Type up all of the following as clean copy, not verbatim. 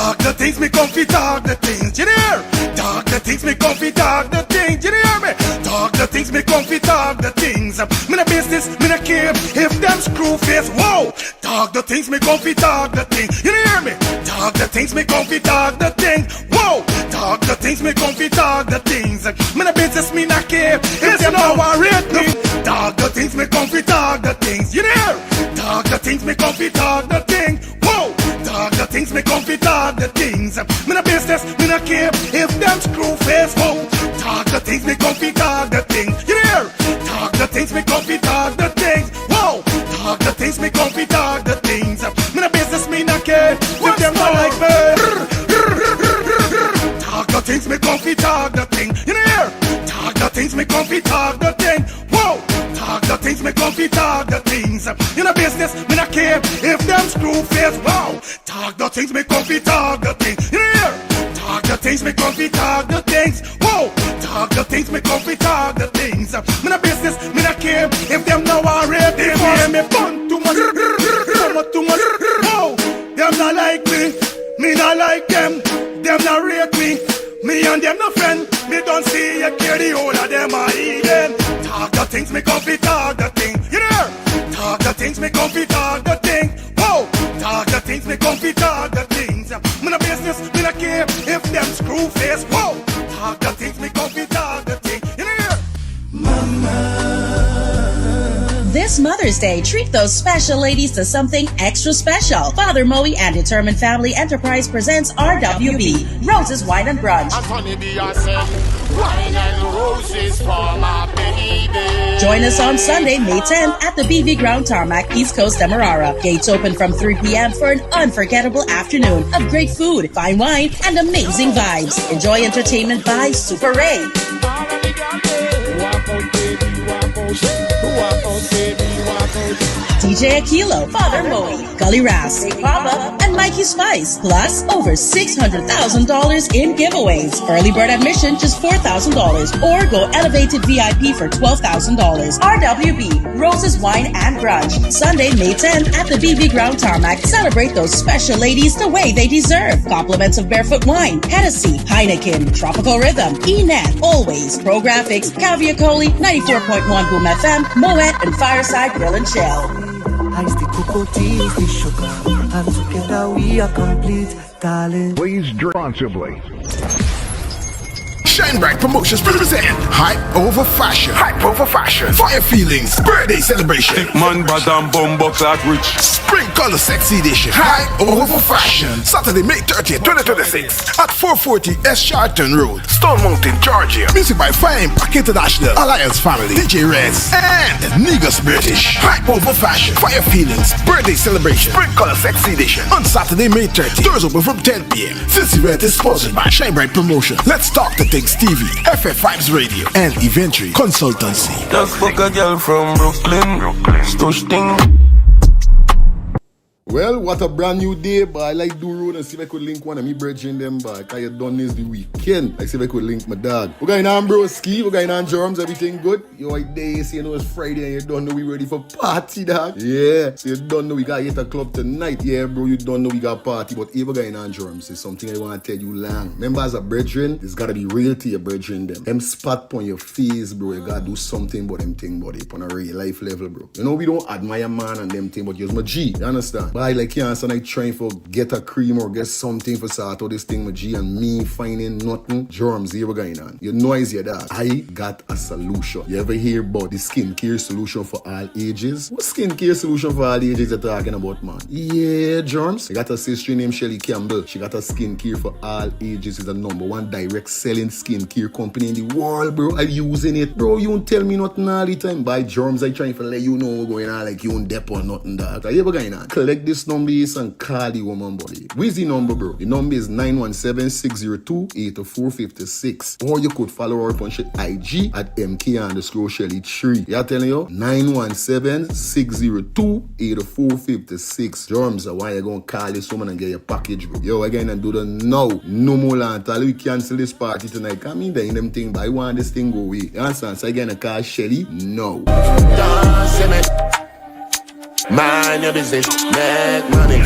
Talk the things me comfy, talk the things, you hear? Talk the things me comfy, talk the things, you hear me? Talk the things me comfy, talk the things. Me no business, me no care if them screw face, whoa. Talk the things me comfy, talk the things, you hear me? Talk the things me comfy, talk the things, whoa. Talk the things me comfy, talk the things. Me no business, me no care if them no rate me. Talk the things me comfy, talk the things, you hear? Talk the things me comfy, talk the things, whoa. Talk the things me comfy, talk the things. Me no business, me no care if them screw face, whoa. Talk the things me comfy, talk the things, you hear? Talk the things me comfy, talk the things, whoa. Talk the things me comfy, talk the things. Me no business, me no care if them not like me. Talk the things me comfy, talk the thing, you hear? Talk the things me comfy, talk the thing, whoa. Talk the things me comfy, talk the things. You know business, me not care if them screw face, wow. Talk the things me comfy, talk the things. You hear? Talk the things me comfy, talk the things, whoa. Talk the things me comfy, talk the things. Me not business, me not care if them now are ready. They hear me fun too much, too much, whoa. Them not like me not like them. Them not rate me. Me and them no friend. Me don't see you care the whole of them are eating. Talk the things me comfy, talk the thing. You know? Talk the things me comfy, talk the thing. Whoa! Talk the things me comfy, talk the things. Me no business, me no care if them screw face. Whoa! Talk the things me comfy, talk the thing. You know? Mama. This Mother's Day, treat those special ladies to something extra special. Father Moe and Determined Family Enterprise presents RWB, Roses Wine and Brunch. Wine and roses for my baby. Join us on Sunday, May 10th at the BV Ground Tarmac, East Coast, Demerara. Gates open from 3 p.m. for an unforgettable afternoon of great food, fine wine, and amazing vibes. Enjoy entertainment by Super Ray. DJ Aquilo, Father Moe, Gully Ras, Papa, and Mikey Spice. Plus, over $600,000 in giveaways. Early bird admission just $4,000, or go elevated VIP for $12,000. RWB, Roses Wine and Brunch. Sunday, May 10th at the BV Ground Tarmac. Celebrate those special ladies the way they deserve. Compliments of Barefoot Wine, Hennessy, Heineken, Tropical Rhythm, Enet, Always, Pro Graphics, Caviacoli, 94.1 Boom FM, Moet, and Fireside Grill and Shell. Ice the cocoa tea, the sugar, and together we are complete, darling. Please drink responsibly. Shine Bright Promotions present Hype Over Fashion. Hype Over Fashion. Fire Feelings. Birthday Celebration. Thick man, badam, bumbo, clock rich. Spring Color Sexy Edition. Hype Over Fashion. Saturday, May 30th, 2026 at 440 S. Charlton Road, Stone Mountain, Georgia. Music by Fire Impact International, Alliance Family, DJ Reds, and Niggas British. Hype Over Fashion. Fire Feelings. Birthday Celebration. Spring Color Sexy Edition. On Saturday, May 30th. Doors open from 10 p.m. This event is sponsored by Shine Bright Promotion. Let's talk to things TV, FF Vibes Radio, and Eventually Consultancy. Just fuck a girl from Brooklyn. Stush thing. Well, what a brand new day, but I like do road and see if I could link one of me bridging them back. I had done this the weekend. I see if I could link my dog. We're going on broski, we're going on germs, everything good. Yo, like days, you know it's Friday and you don't know we ready for party, dog. Yeah, so you don't know we got hit a club tonight. Yeah, bro, you don't know we got party, but if we're going on germs, it's something I want to tell you long. Remember, as a brethren, it's got to be real to your brethren them. Them spot on your face, bro, you got to do something about them thing, buddy, on a real life level, bro. You know, we don't admire man and them thing, but you're my G, you understand? But I like you and I trying for get a cream or get something for sort out this thing with G and me finding nothing. Germs here going on. You know is your dad. I got a solution. You ever hear about the skincare solution for all ages? What skincare solution for all ages you talking about, man? Yeah, germs. I got a sister named Shelly Campbell. She got a skincare for all ages. It's the #1 direct selling skincare company in the world, bro. I'm using it. Bro, you don't tell me nothing all the time. By germs, I trying to let you know what's going on like you don't dep or nothing, dog. So you ever going on? Collect this number and call the woman, buddy. Where's the number, bro? The number is 917-602-8456. Or you could follow her on IG at MK_Shelly3. Yeah, telling you? 917-602-8456. Germs are why you're going to call this woman and get your package, bro. Yo, again, and do the now. No more land. We cancel this party tonight. Come in there in them thing, but I want this thing go away. You understand? So again, I call Shelly. No. Mind your business, make money.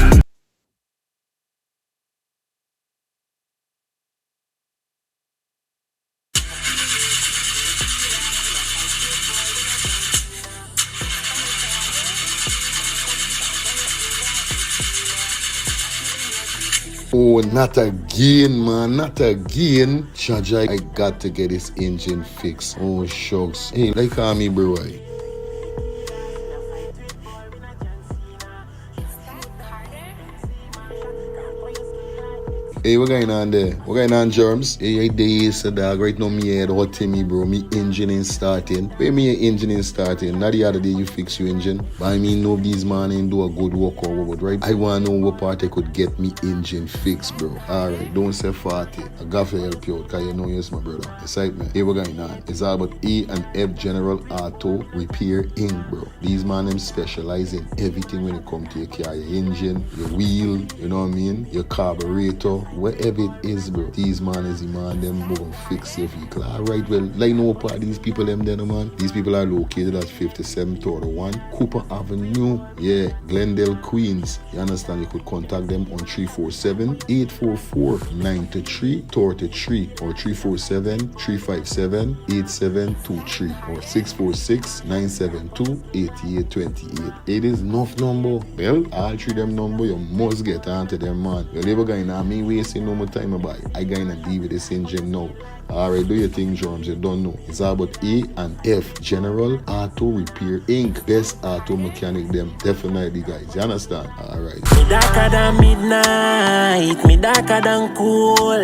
Oh, not again, man. Not again. Chaja, I got to get this engine fixed. Oh, shucks. Hey, like call me, bro. Hey, what going on there? What going on, Germs? Hey, days, dog. Right now, me head hot me, bro. Me engine ain't starting. Where me engine ain't starting? Not the other day you fix your engine. But I mean, no, these man ain't do a good work or what, right? I want to know what part I could get me engine fixed, bro. Alright, don't say 40. I got to help you out, because you know you're my brother. Excitement. Hey, what going on? It's all about E&F General Auto Repair Inc., bro. These man, them specialize in everything when it comes to your car, your engine, your wheel, you know what I mean? Your carburetor. Whatever it is, bro, these man is the man, them gonna fix your vehicle. Alright, well, like no part these people them there, man. These people are located at 57-1 Cooper Avenue, yeah, Glendale, Queens. You understand? You could contact them on 347-844-9333 or 347-357-8723 or 646-972-8828. It is enough number. Well, all three them number, you must get onto them, man. You never going to me waste no more time about it. I gonna deal with this engine now. Alright, do your thing, Germs. You don't know. It's all about E&F General Auto Repair Inc. Best auto mechanic them. Definitely, guys. You understand? Alright. Me darker than midnight. Me darker than coal.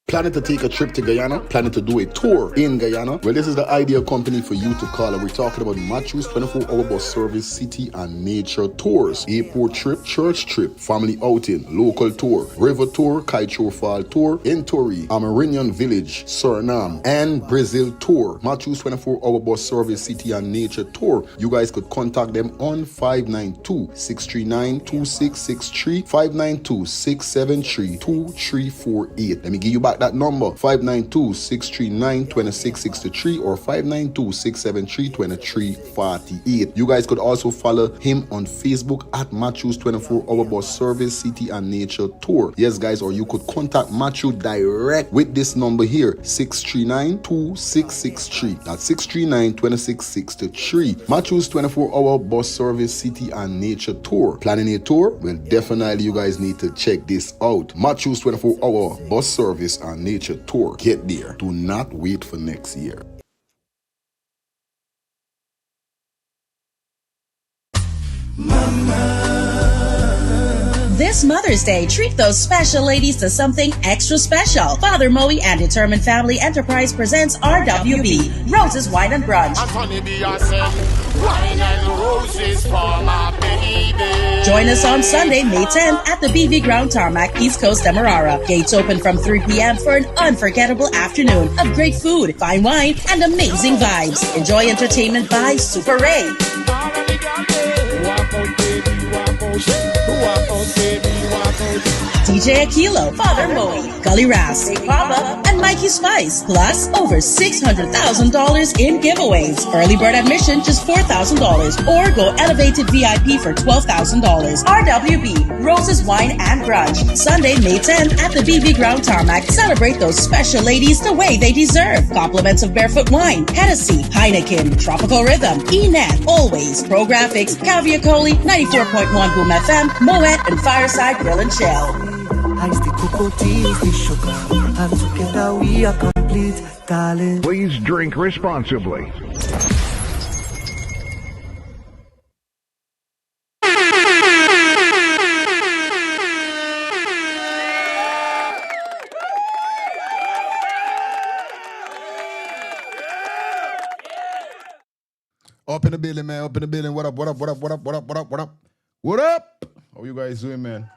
Planning to take a trip to Guyana? Planning to do a tour in Guyana? Well, this is the ideal company for you to call. And we're talking about Matthews 24-hour bus service, city and nature tours, airport trip, church trip, family outing, local tour, river tour, Kaichor Fall tour, Entori, Amarinian Village, Suriname, and Brazil tour. Matthews 24-hour bus service, city and nature tour. You guys could contact them on 592-639-2663, 592-673-2348. Let me give you back that number, 592-639-2663 or 592-673-2348. You guys could also follow him on Facebook at Matthews 24-hour bus service, city and nature tour. Yes, guys, or you could contact Matthew direct with this number here, 639-2663. That's 639-2663. Matthews 24-hour bus service, city and nature tour. Planning a tour? Well, definitely you guys need to check this out. Matthews 24-hour bus service and nature tour. Get there. Do not wait for next year. This Mother's Day, treat those special ladies to something extra special. Father Moe and Determined Family Enterprise presents RWB, Roses Wine and Brunch. Anthony B. said, wine and roses for my baby. Join us on Sunday, May 10th at the BV Ground Tarmac, East Coast, Demerara. Gates open from 3 p.m. for an unforgettable afternoon of great food, fine wine, and amazing vibes. Enjoy entertainment by Super Ray. DJ Aquilo, Father Moe, Gully Ras, Big Papa, and Mikey Spice. Plus, over $600,000 in giveaways. Early bird admission just $4,000. Or go elevated VIP for $12,000. RWB, Roses Wine and Brunch. Sunday, May 10th at the BV Ground Tarmac. Celebrate those special ladies the way they deserve. Compliments of Barefoot Wine, Hennessy, Heineken, Tropical Rhythm, E-Net, Always, Pro Graphics, Calvia Coley, 94.1 Boom FM, Moet, and Fireside Grill and Chill. Ice the cocoa tea, the sugar, and together we are complete, darling. Please drink responsibly. Up in the building, man. Up in the building. What up, what up, what up, what up, what up, what up, what up? What up? How you guys doing, man?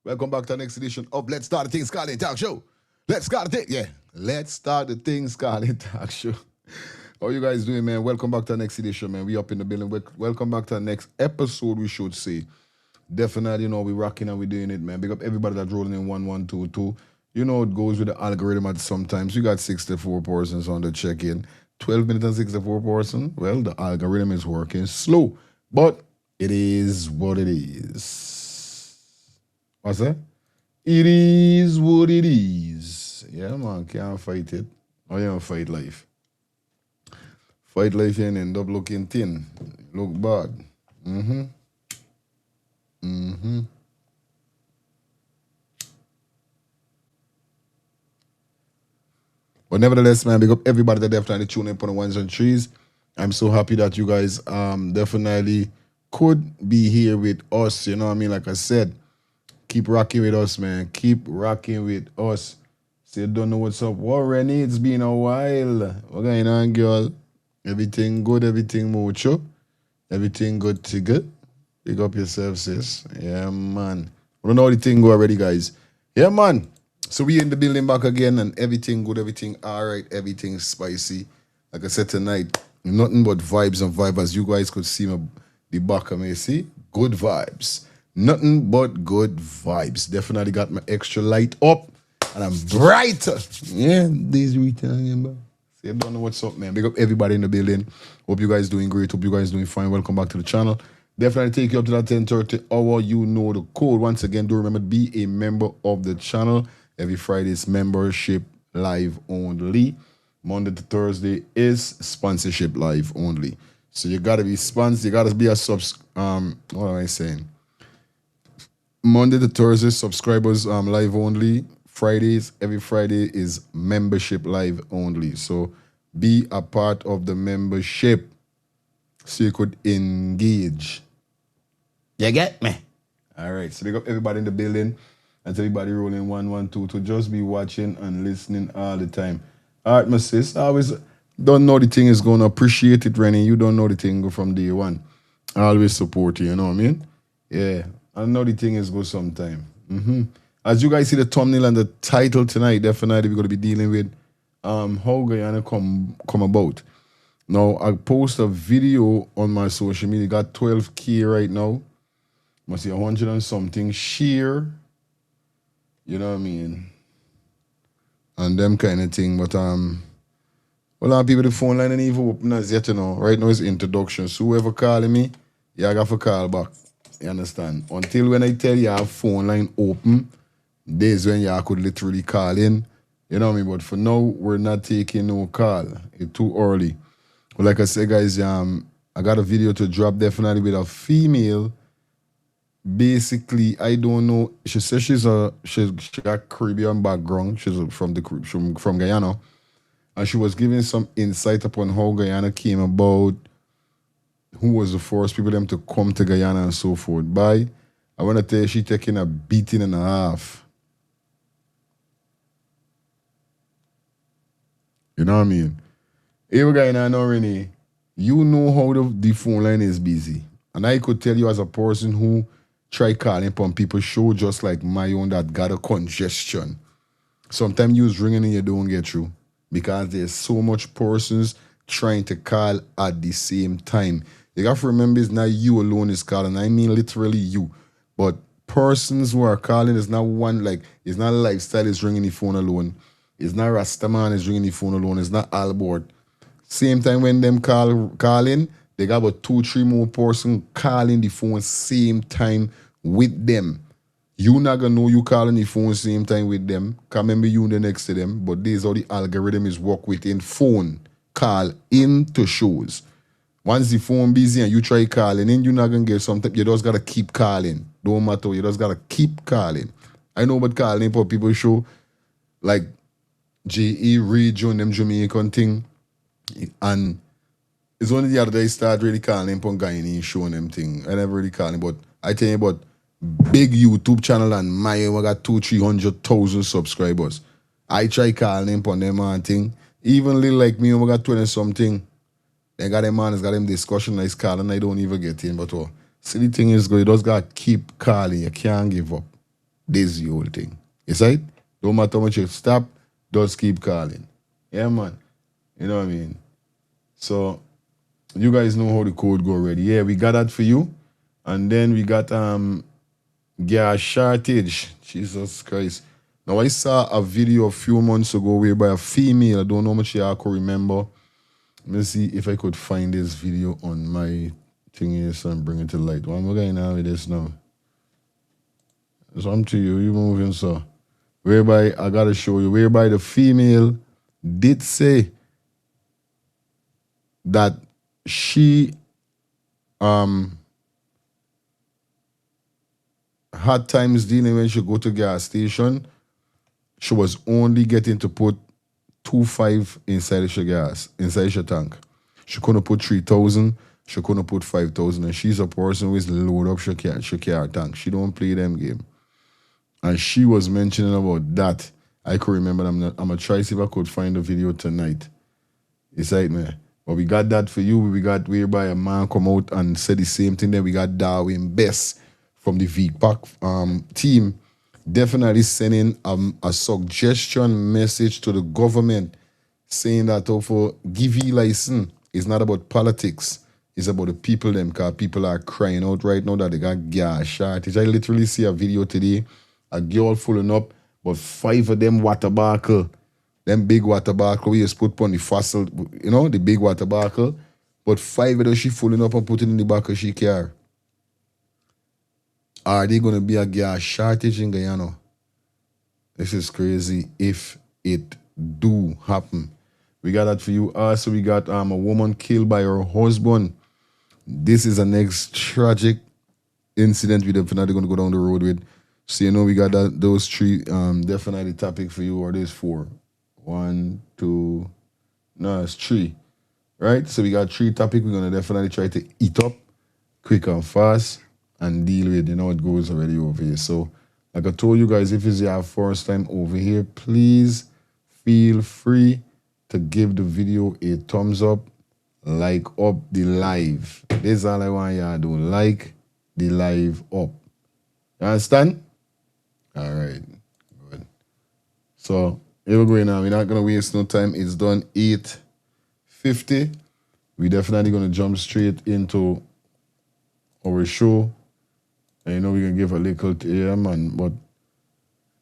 Welcome back to the next edition of Let's Start the Thing Scarlet Talk Show. Let's start the thing. Yeah. Let's start the thing Scarlet Talk Show. How you guys doing, man? Welcome back to the next edition, man. We up in the building. Welcome back to the next episode, we should say. Definitely, you know, we rocking and we doing it, man. Big up everybody that's rolling in 1122. You know, it goes with the algorithm at sometimes. You got 64 persons on the check-in. 12 minutes and 64 persons. Well, the algorithm is working slow. But it is what it is. What's that? It is what it is. Yeah, man, can't fight it. Or you don't fight life. Fight life and end up looking thin. Look bad. But nevertheless, man, big up everybody that definitely tune in on the ones and threes. I'm so happy that you guys definitely could be here with us. You know what I mean? Like I said, keep rocking with us, man. Keep rocking with us. So you don't know what's up. Warren, it's been a while. What going on, girl? Everything good, everything mucho. Everything good to good. Pick up yourself, sis. Yeah, man. We don't know how the thing go already, guys. Yeah, man. So we in the building back again and everything good, everything all right, everything spicy. Like I said tonight, nothing but vibes and vibes. As you guys could see the back of me, see? Good vibes. Nothing but good vibes. Definitely got my extra light up and I'm brighter. Yeah, these returning, bro. So you don't know what's up, man. Big up everybody in the building. Hope you guys doing great. Hope you guys doing fine. Welcome back to the channel. Definitely take you up to that 10:30 hour. You know the code. Once again, do remember to be a member of the channel. Every Friday is membership live only. Monday to Thursday is sponsorship live only. So you gotta be sponsored. You gotta be a what am I saying? Monday to Thursday subscribers live only. Fridays, every Friday is membership live only. So be a part of the membership so you could engage. You get me? All right. So big up everybody in the building. And everybody rolling 112 to just be watching and listening all the time. All right, my sis. I always don't know the thing is going to appreciate it, Rennie. You don't know the thing go from day one. I always support you, you know what I mean? Yeah. I know the thing is good sometime. As you guys see the thumbnail and the title tonight, definitely we're going to be dealing with how Guyana come about. Now, I post a video on my social media. Got 12K right now. Must be 100 and something share. You know what I mean? And them kind of thing. But well, a lot of people the phone line ain't even open as yet, you know. Right now it's introduction. So whoever calling me, you got to call back. You understand? Until when I tell you I have phone line open, days when you could literally call in. You know what I mean? But for now, we're not taking no call. It's too early. But like I said, guys, I got a video to drop definitely with a female. Basically, I don't know. She says she got Caribbean background. She's from Guyana, and she was giving some insight upon how Guyana came about, who was the first people them to come to Guyana and so forth. I want to tell you, she taking a beating and a half. You know what I mean? Hey, Guyana, no, Renee, you know how the phone line is busy, and I could tell you as a person who try calling upon people's show just like my own that got a congestion. Sometimes you was ringing and you don't get through because there's so much persons trying to call at the same time. You got to remember it's not you alone is calling. I mean literally you. But persons who are calling is not one, like, it's not Lifestyle is ringing the phone alone. It's not Rastaman is ringing the phone alone. It's not Albert. Same time when them calling, they got about 2-3 more person calling the phone same time with them. You not gonna know you calling the phone same time with them. Can't remember you the next to them. But this is how the algorithm is work within phone call into shows. Once the phone busy and you try calling in, you're not gonna get something. You just gotta keep calling. Don't matter. You just gotta keep calling. I know about calling for people show like J.E. region, them Jamaican thing. And it's only the other day I started really calling him on Guyana showing them thing. I never really called him, but I tell you about big YouTube channel and my we got 200,000-300,000 subscribers. I try calling him on them and thing. Even little like me, we got 20 something. They got them man, it's got them discussion, nice calling, I don't even get in. But see the thing is good, you just gotta keep calling, you can't give up. This is the whole thing. You see it? Don't matter how much you stop, just keep calling. Yeah, man. You know what I mean? So you guys know how the code go already. Yeah, we got that for you. And then we got gas shortage. Jesus Christ. Now I saw a video a few months ago whereby a female, I don't know how much y'all could remember. Let me see if I could find this video on my thing here so and bring it to light. What am I going on with this now? It's up to you. You moving, so. whereby I gotta show you, whereby the female did say that she had times dealing when she go to gas station, she was only getting to put 2.5 inside her gas, inside her tank. She couldn't put 3,000, she couldn't put 5,000, and she's a person who is load up she car tank. She don't play them game. And she was mentioning about that. I could remember. I'm gonna try see if I could find the video tonight. It's right, man. But we got that for you. We got whereby a man come out and said the same thing. Then we got Darwin Best from the VPAC team, definitely sending a suggestion message to the government, saying that for give you license, it's not about politics. It's about the people them, because people are crying out right now that they got gas shortage. I literally see a video today, a girl pulling up, but 5 of them water bottle, them big water bottle we just put on the fossil, you know, the big water bottle, but 5 of them she pulling up and putting in the back of she car. Are they going to be a gas shortage in Guyana? This is crazy if it do happen. We got that for you. Also, we got a woman killed by her husband. This is the next tragic incident we're definitely going to go down the road with. So, you know, we got those 3 definitely topic for you, or there's 4. 1, 2, no, it's 3. Right? So we got 3 topic we're going to definitely try to eat up quick and fast and deal with, you know, it goes already over here. So, like I told you guys, if it's your first time over here, please feel free to give the video a thumbs up, like up the live. This is all I want y'all to do. Like the live up. You understand? All right. Good. So, here we're going now. We're not going to waste no time. It's done 8:50. We're definitely going to jump straight into our show. And you know, we're going to give a little to here, man. But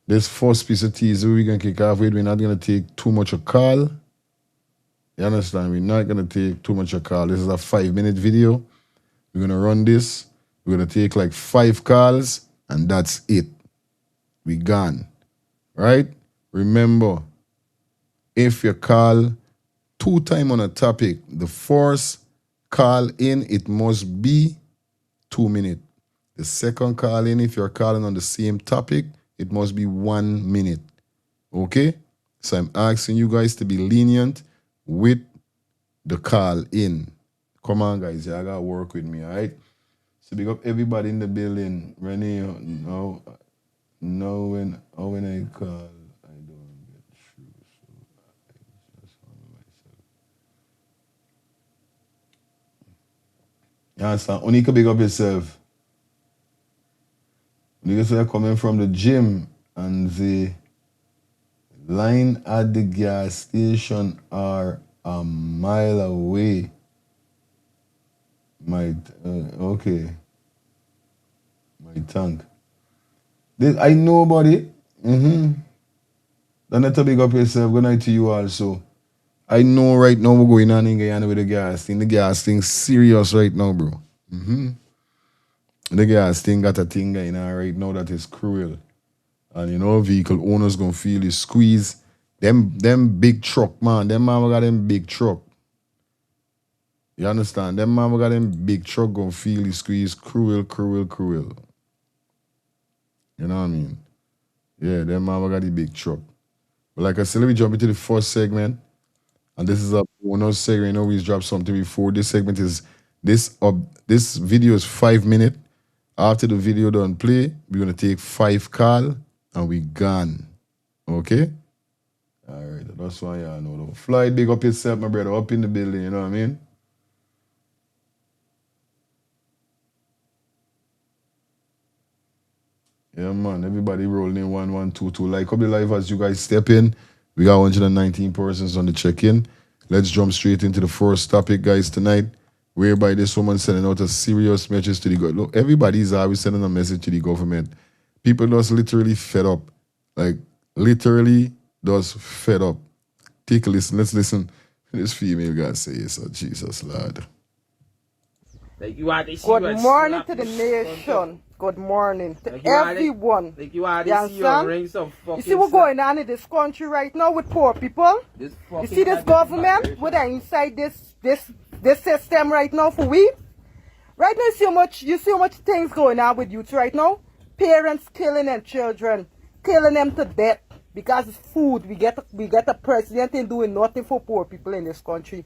this first piece of teaser we're going to kick off with, we're not going to take too much a call. You understand? We're not going to take too much a call. This is a 5-minute video. We're going to run this. We're going to take like 5 calls, and that's it. We gone. Right? Remember, if you call 2 times on a topic, the first call in, it must be 2 minutes. The second call in, if you're calling on the same topic, it must be 1 minute. Okay? So I'm asking you guys to be lenient with the call in. Come on, guys. Y'all got to work with me, all right? So big up everybody in the building. Renee, when I call, I don't get through. So I just handle myself. You understand? Onika, big up yourself. Niggas are coming from the gym and the line at the gas station are a mile away. Okay. My tank. I know, buddy. Don't have to big up yourself. Good night to you also. I know right now we're going on in Guyana with the gas thing. The gas thing serious right now, bro. The gas thing got a thing going on right now that is cruel. And you know, vehicle owners gonna feel the squeeze. Them big truck, man. Them mama got them big truck. You understand? Them mama got them big truck gonna feel the squeeze. Cruel. You know what I mean? Yeah, them mama got the big truck. But like I said, let me jump into the first segment. And this is a bonus segment. I know we dropped something before. This segment is this video is 5 minutes. After the video done play, we're gonna take 5 call and we gone. Okay? Alright, that's why y'all know. Fly big up yourself, my brother, up in the building, you know what I mean? Yeah, man, everybody rolling in 1122. Like up the live as you guys step in. We got 119 persons on the check-in. Let's jump straight into the first topic, guys, tonight. Whereby this woman sending out a serious message to the government. Look, everybody's always sending a message to the government. People just literally fed up. Like, literally just fed up. Take a listen. Let's listen to this female guy say, so Jesus, Lord. Like you want to see Good what morning slap to the you nation. Good morning to Like you want to- everyone. Like you want You to see you understand? ring some fucking You see what's slap. going on in this country right now with poor people? This You fucking see this type of government migration. with inside this system right now for we? Right now you see how much things going on with youth right now? Parents killing their children, killing them to death because it's food. We get a president ain't doing nothing for poor people in this country.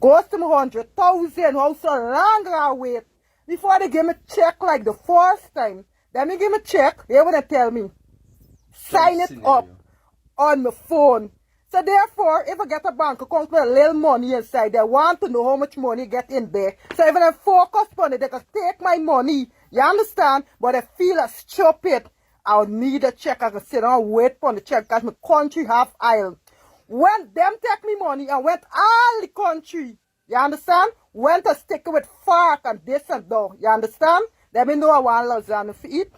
Goes to 100,000, how so long I wait before they give me check like the first time. Then they give me check, they wouldn't tell me. Sign it up on my phone. So therefore, if I get a bank account with a little money inside, they want to know how much money get in there. So if I focus on it, they can take my money. You understand? But I feel as stupid. I'll need a check. I can sit down and wait for the check because my country half aisle. When them take me money, I went all the country. You understand? Went to stick it with FARC and this and that. You understand? They me know I want lasagna for eat.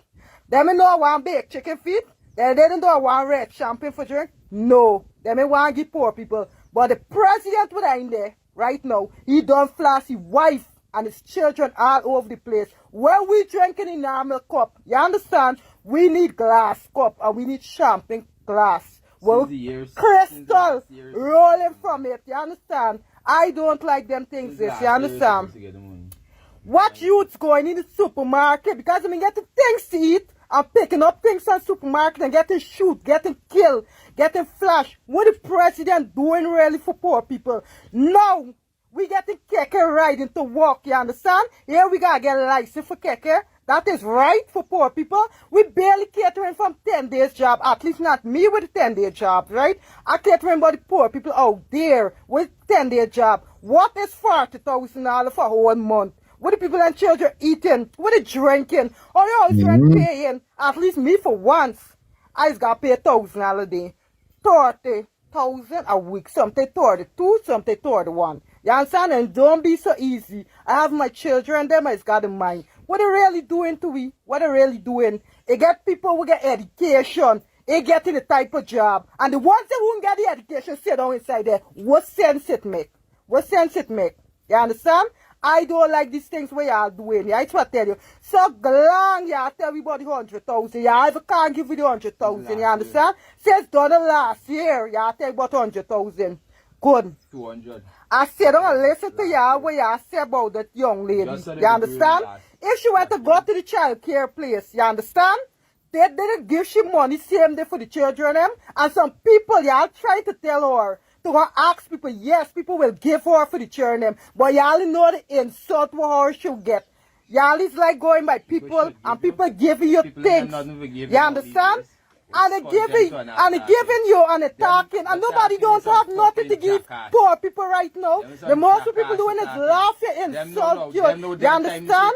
They me know I want baked chicken feet. They didn't know I want red champagne for drink. No. They may want to give poor people. But the president with in there right now, he done flash his wife and his children all over the place. When we drinking in normal cup, you understand? We need glass cup and we need champagne glass. Well, crystal rolling from it, you understand? I don't like them things, this, you understand? What youths going in the supermarket because I mean getting things to eat and picking up things from supermarket and getting shoot, getting killed, getting flashed. What the president doing really for poor people? No, we getting keke riding to work, you understand? Here we gotta get a license for keke. That is right for poor people. We barely catering from 10 days job, at least not me with a 10-day job, right? I catering about the poor people out there with 10-day job. What is $40,000 for a whole month? What the people and children eating? What they drinking? Or you always rent paying? At least me for once. I just got paid $1,000 a day. 30,000 a week. Something 32, something 31. You understand? And don't be so easy. I have my children, them I just got in mind. What they really doing to we? What they really doing? They get people who get education. They getting the type of job. And the ones that won't get the education sit down inside there. What sense it make? What sense it make? You understand? I don't like these things where y'all doing. Yeah, it's what I tell you. So long, y'all tell everybody 100,000. Yeah, I can't give you the 100,000. You understand? Since done the last year, y'all tell about 100,000. Good. 200. I said, don't listen to y'all what y'all say about that young lady. You understand? If she went to go to the child care place, you understand? They didn't give she money same day for the children them. And some people, y'all trying to tell her to go ask people, yes, people will give her for the children them. But y'all know the insult what her she'll get. Y'all is like going by people and people giving you things. You understand? And they giving you and they talking and nobody don't have nothing to give poor people right now. The most people doing is laugh you, insult you. You understand?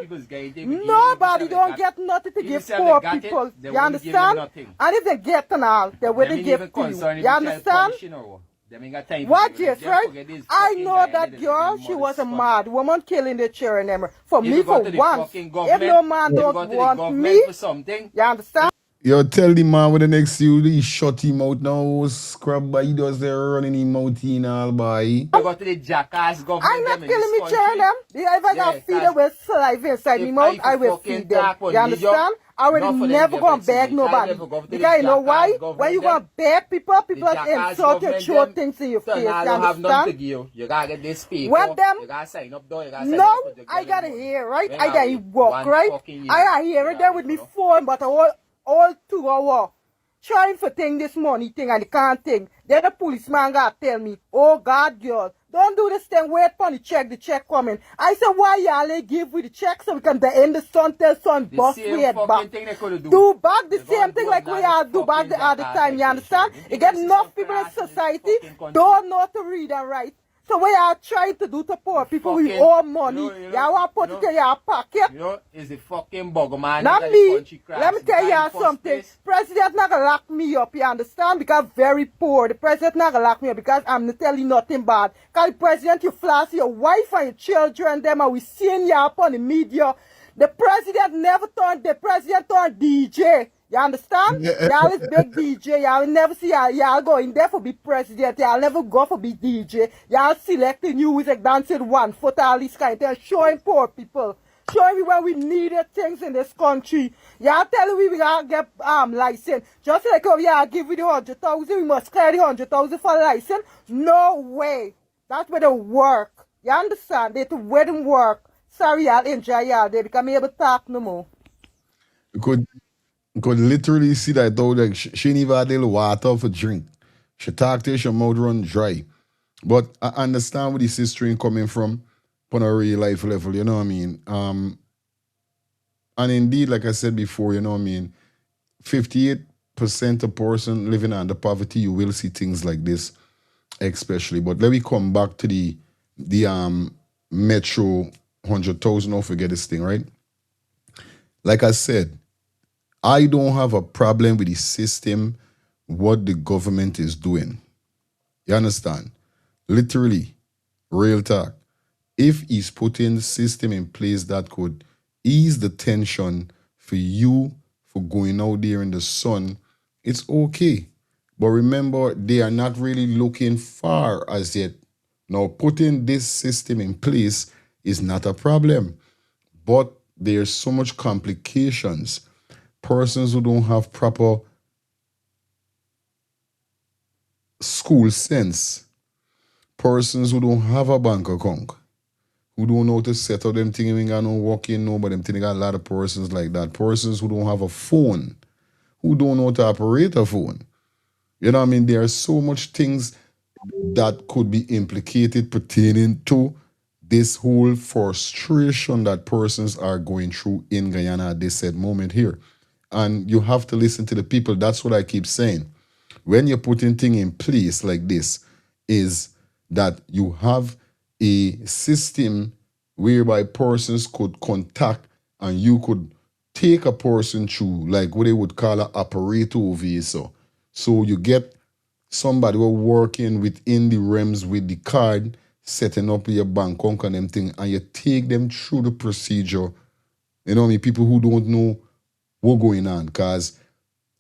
Nobody don't get nothing to give poor people. You understand? And if they get and all, they wouldn't give to you. You understand? What yes, right? I know that girl, she was a mad woman killing the children. For me, for once, if no man don't want me, you understand? Yo, tell the man with the next you, he shut him out now, scrub, but he does the running him out in all, boy. I got to the jackass government. I'm not killing me, children. If I got feed them with saliva inside me mouth, I will feed them. You understand? I will never go and beg nobody. Because you know why? When you go and beg people, people insult you, throw things in your face. You understand? You gotta get this paper. When them, you gotta sign up door, you gotta sign no, up I gotta hear, right? I gotta walk, right? I gotta hear it there with me phone, but all 2 hours trying for thing this money thing and they can't think. Then the policeman got tell me, oh God, girl, don't do this thing, wait for the check coming. I said, why y'all give with the check so we can end the sun, tell son, bus way back. Do back the same thing like we all do back the other time, you understand? You get enough people in society, don't know to read and write. So what y'all trying to do to poor people with all money, y'all want to put it in your pocket? You know, it's the fucking bug, man. Not me. Let me tell y'all something. President not gonna lock me up, you understand? Because very poor. The president not gonna lock me up because I'm not telling you nothing bad. Because the president, you flash your wife and your children, them, and we seeing you up on the media. The president never turned, the president turned DJ. You understand? Y'all is big DJ. Y'all never see y'all go in there for be president. Y'all never go for be DJ. Y'all selecting music, dancing 1 foot, all this kind of thing, showing poor people. show everywhere we needed things in this country. Y'all telling we gotta get license. Just like how y'all give we the 100,000, we must clear the 100,000 for license. No way. That's where they work. You understand? They to where them work. Sorry, y'all enjoy y'all day because I'm able to talk no more. You could literally see that though, like she ain't even had a little water for drink. She talk to her mouth run dry. But I understand where this history coming from on a real life level, you know what I mean? And indeed, like I said before, you know what I mean, 58% of person living under poverty, you will see things like this, especially. But let me come back to the Metro 100,000, don't forget this thing, right? Like I said, I don't have a problem with the system, what the government is doing. You understand? Literally, real talk. If he's putting system in place that could ease the tension for you for going out there in the sun, it's okay. But remember, they are not really looking far as yet. Now, putting this system in place is not a problem, but there's so much complications. Persons who don't have proper school sense, persons who don't have a bank account, who don't know how to set up them things, ain't got no walk in, no, but them thing, got a lot of persons like that. Persons who don't have a phone, who don't know how to operate a phone. You know what I mean? There are so much things that could be implicated pertaining to this whole frustration that persons are going through in Guyana at this said moment here. And you have to listen to the people. That's what I keep saying. When you're putting things in place like this, is that you have a system whereby persons could contact and you could take a person through, like what they would call an operator visa. So you get somebody who working within the realms with the card, setting up your bank account and them thing, and you take them through the procedure. You know what I mean? People who don't know what's going on. Because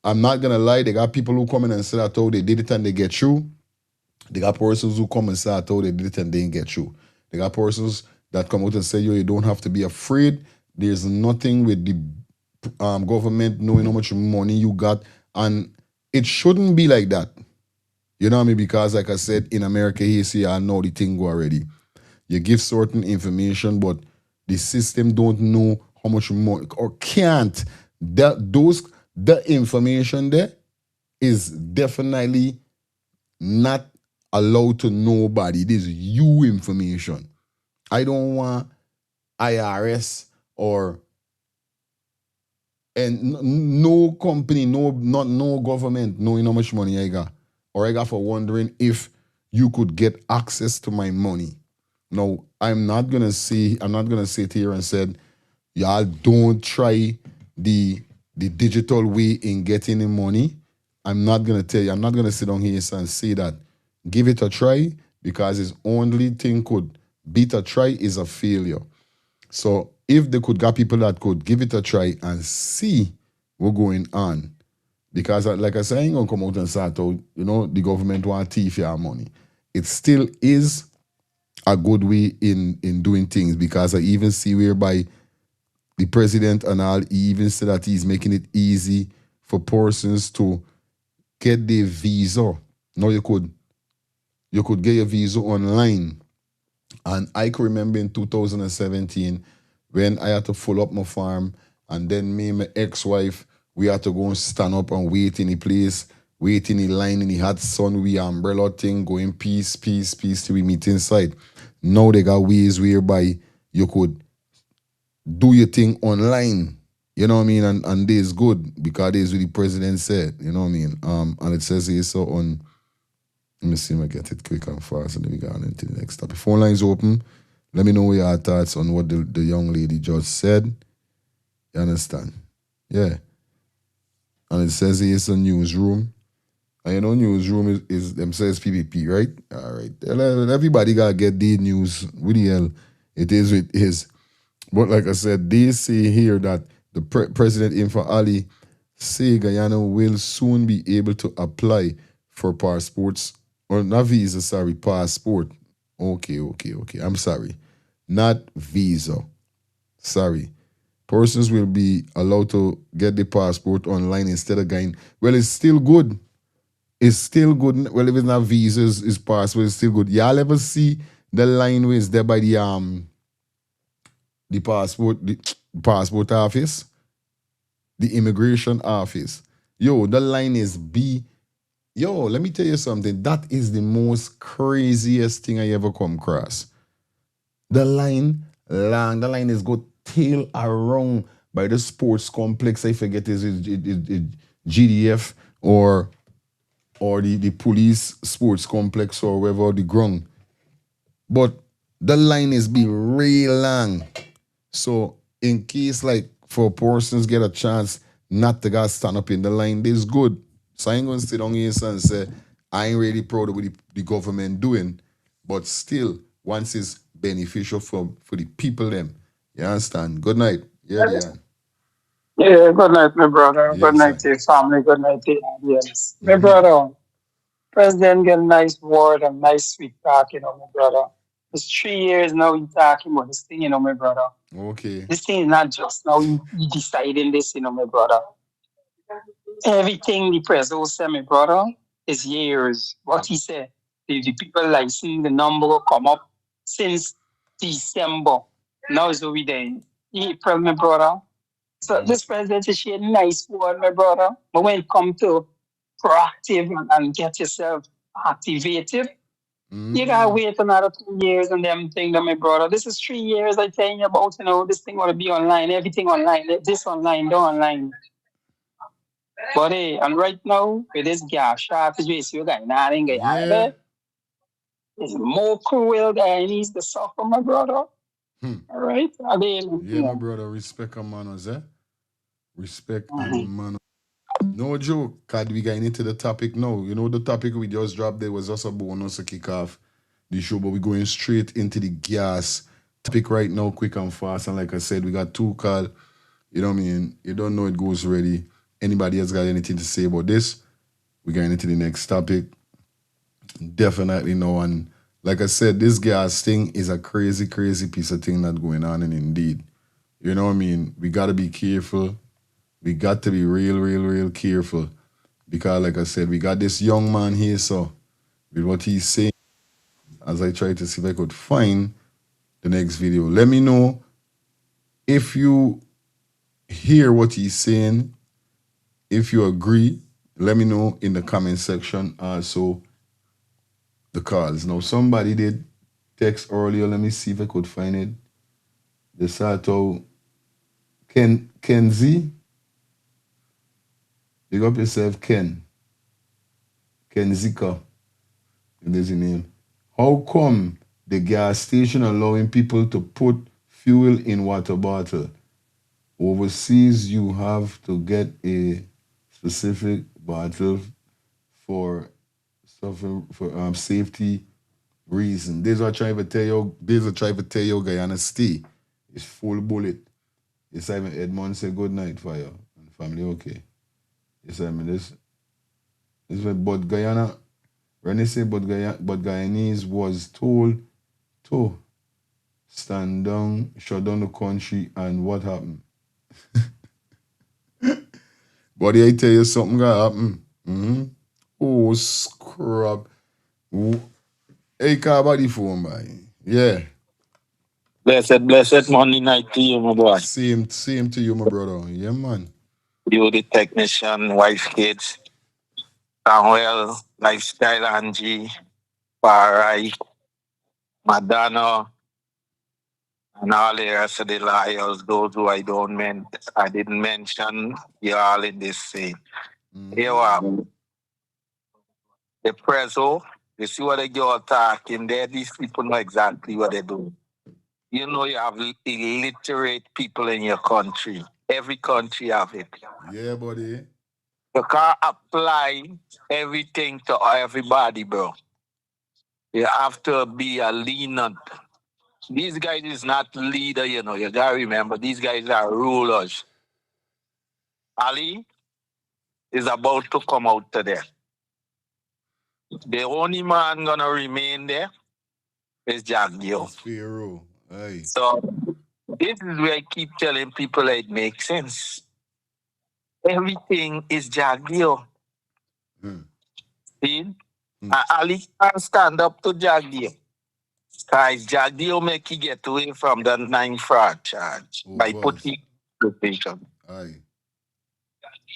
I'm not going to lie, they got people who come in and say that, oh, they did it and they get through. They got persons who come and say that, oh, they did it and they didn't get through. They got persons that come out and say, yo, you don't have to be afraid. There's nothing with the government knowing how much money you got. And it shouldn't be like that. You know what I mean? Because like I said, in America, here, see, I know the thing go already. You give certain information, but the system don't know how much money or can't. The information there is definitely not allowed to nobody. It is you information. I don't want IRS or no company, no government knowing how much money I got. Or I got for wondering if you could get access to my money. Now, I'm not gonna sit here and said, y'all don't try the digital way in getting the money. I'm not gonna tell you, I'm not gonna sit down here and say that. Give it a try, because its only thing could beat a try is a failure. So if they could get people that could give it a try and see what's going on, because like I said, I ain't gonna come out and say, oh, you know, the government want to thief your money. It still is a good way in doing things, because I even see whereby the president and all, he even said that he's making it easy for persons to get their visa. Now you could get your visa online. And I can remember in 2017 when I had to full up my farm, and then me and my ex-wife, we had to go and stand up and wait in the place, wait in the line in the hot sun with the umbrella thing, going peace till we meet inside. Now they got ways whereby you could do your thing online. You know what I mean? And this is good, because this is what the president said. You know what I mean? And it says here so on. Let me see if I get it quick and fast, and then we go on into the next topic. Phone lines open. Let me know your thoughts on what the young lady just said. You understand? Yeah. And it says here it's a newsroom. And you know, newsroom is them says PPP, right? All right. Everybody got to get the news. What the hell it is with his. But like I said, they say here that the President Info Ali say Guyana will soon be able to apply for passports, or not visa, sorry, passport. Okay. I'm sorry. Not visa. Sorry. Persons will be allowed to get the passport online instead of going. Well, it's still good. It's still good. Well, if it's not visas, it's passport, it's still good. Y'all ever see the line where it's there by the passport office? The immigration office. Yo, the line is B. Yo, let me tell you something. That is the most craziest thing I ever come across. The line long. The line is go tail around by the sports complex. I forget is it GDF or the police sports complex or wherever the ground. But the line is be real long. So in case like for persons get a chance not to go stand up in the line, this good. So I ain't gonna sit down here and say I ain't really proud of what the government doing, but still once it's beneficial for the people them. You understand? Good night. Yeah, Diane. Yeah, good night, my brother. Good Yes, night sir. to your family. Good night to your audience. My brother, President get a nice word and nice sweet talk, my brother. It's 3 years now he talking about this thing, my brother. Okay. This thing is not just now he deciding this, my brother. Everything the president said, my brother, is years. What he said, the people like seeing the number come up since December. Now it's already there. April, my brother. So this president is a nice word, my brother. But when it comes to proactive and get yourself activated, you gotta wait another 2 years and them thing that my brother. This is 3 years I tell you about, this thing gonna be online, everything online, this online, that online. But hey, and right now, with this gas shortage, we see you guys nothing Yeah. it's more cruel than it needs to suffer, my brother. All right? Yeah, my brother, respect and manners, eh? Respect and manners. No joke, cause we getting into the topic now. You know the topic we just dropped there was just a bonus to kick off the show, but we're going straight into the gas topic right now, quick and fast. And like I said, we got two call. You know what I mean? You don't know it goes ready. Anybody else got anything to say about this? We're getting into the next topic. Definitely no. And like I said, this gas thing is a crazy, crazy piece of thing that's going on, and indeed. You know what I mean? We gotta be careful. We got to be real, real, real careful. Because like I said, we got this young man here, so with what he's saying, as I try to see if I could find the next video. Let me know if you hear what he's saying, if you agree. Let me know in the comment section. Also, the calls. Now, somebody did text earlier. Let me see if I could find it. The Sato Kenzie. Big up yourself, Kenzika. There's a name. How come the gas station allowing people to put fuel in water bottle? Overseas, you have to get a specific bottle for safety reason. This is what I try to tell you. This is what I try to tell you, Guyana stay. It's full bullet. Yes, I mean, Edmond said good night for you and family. Okay. Yes, I mean this. This is what, but Guyana. When they say but Guyanese was told to stand down, shut down the country, and what happened? But I tell you something gonna happen. Oh, scrub. Hey, car body phone, boy. Yeah. Blessed Monday night to you, my boy. Same to you, my brother. Yeah, man. You, the technician, wife, kids, Samuel, Lifestyle, Angie, Parai, Madonna, and all the rest of the liars, those who I didn't mention, you're all in this scene. Here are the preso. You see what they girl talking there? These people know exactly what they do. You know you have illiterate people in your country. Every country have it. Yeah, buddy. You can't apply everything to everybody, bro. You have to be a lenient. These guys is not leader, you gotta remember, these guys are rulers. Ali is about to come out today. The only man gonna remain there is Jack Gill. Pharaoh. Aye. So This is where I keep telling people it makes sense. Everything is Jagdio. See? Ali can't stand up to Jagdio. Because Jagdio make you get away from the 9 fraud charge by putting location. Aye.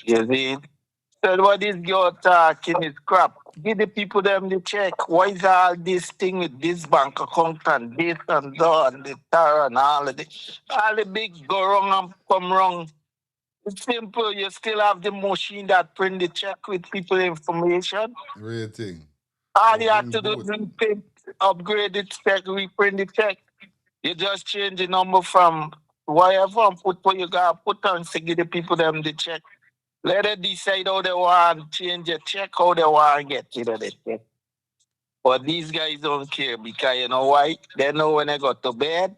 You see? So what this girl talking is crap. Give the people them the check. Why is all this thing with this bank account and this and that and the tar and all of this? All the big go wrong and come wrong. It's simple. You still have the machine that print the check with people information. Real thing. All you have to do is reprint, upgrade the check, reprint the check. You just change the number from whatever and put what you got put on to give the people them the check. Let them decide how they want to change the check, how they want to get rid of the check. But these guys don't care because you know why? They know when they go to bed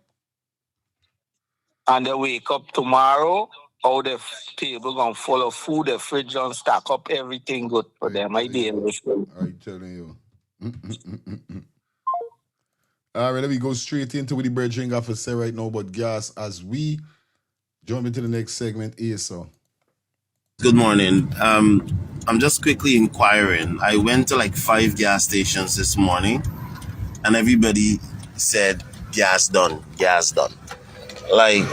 and they wake up tomorrow, how the table gonna full of food, the fridge gonna stack up everything good for them. I telling you. All right, let me go straight into what the brethren got for say right now about gas as we jump into the next segment here, so. Good morning. I'm just quickly inquiring. I went to like 5 gas stations this morning and everybody said gas done. Like,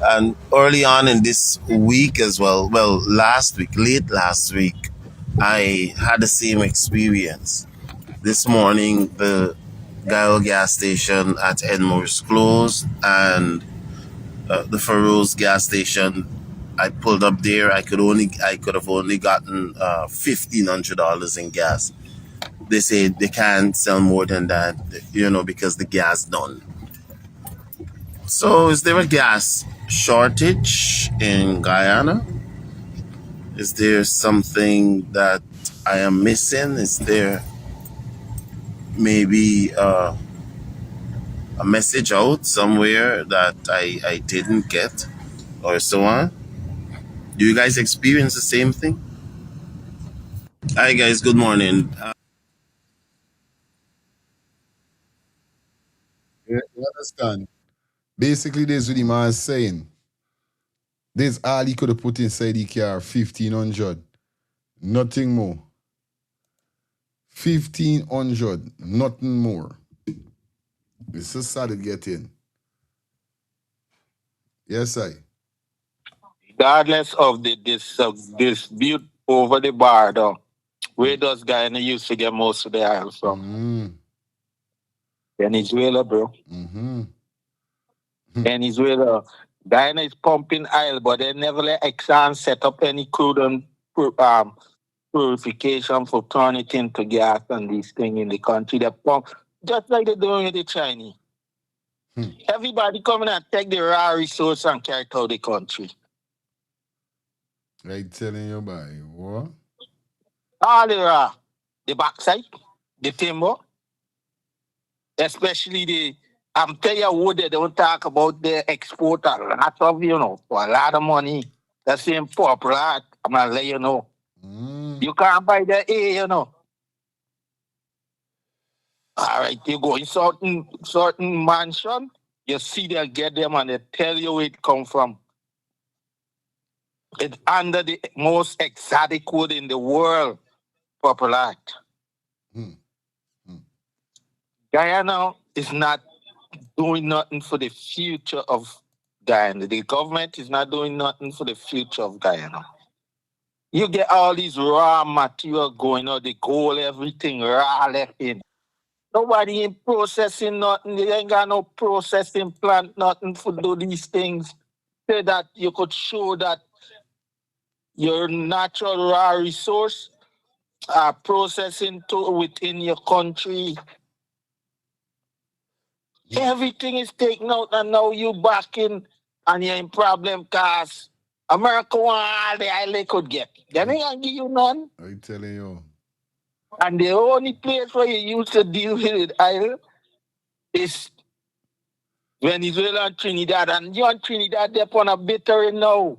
and early on in this week as well, late last week, I had the same experience. This morning, the Guyana gas station at Edmore's closed and the Faroes gas station, I pulled up there. I could have only gotten $1,500 in gas. They say they can't sell more than that, because the gas done. So, is there a gas shortage in Guyana? Is there something that I am missing? Is there maybe a message out somewhere that I didn't get, or so on? Do you guys experience the same thing? Hi guys, good morning. You understand? Basically, this is what the man is saying. This all he could have put inside the car, 1,500. Nothing more. 1,500, nothing more. It's so sad to get in. Yes, I. Regardless of the dispute over the border, where does Guyana used to get most of the oil from? Venezuela, bro. Venezuela. Guyana is pumping oil, but they never let Exxon set up any crude and purification for turning it into gas and these things in the country. They pump just like they're doing with the Chinese. Everybody coming and take the raw resource and carry it out the country. Like telling you by what? All the raw, the backside, the timber, especially I'm telling you what they don't talk about the export a lot of, for a lot of money. The same purple art, I'm gonna let you know. You can't buy the A, All right, you go in certain mansion, you see they get them and they tell you where it come from. It's under the most exotic wood in the world, purple art. Guyana is not doing nothing for the future of Guyana. The government is not doing nothing for the future of Guyana. You get all these raw material going on, the gold, everything raw left in. Nobody ain't processing nothing. They ain't got no processing plant, nothing for do these things. So that you could show that your natural raw resource are processing to within your country. Everything is taken out and now you back in and you're in problem cause America want all the oil they could get. They ain't gonna give you none. I'm telling you. And the only place where you used to deal with oil is Venezuela and Trinidad. And you and Trinidad, they're on a bitter now.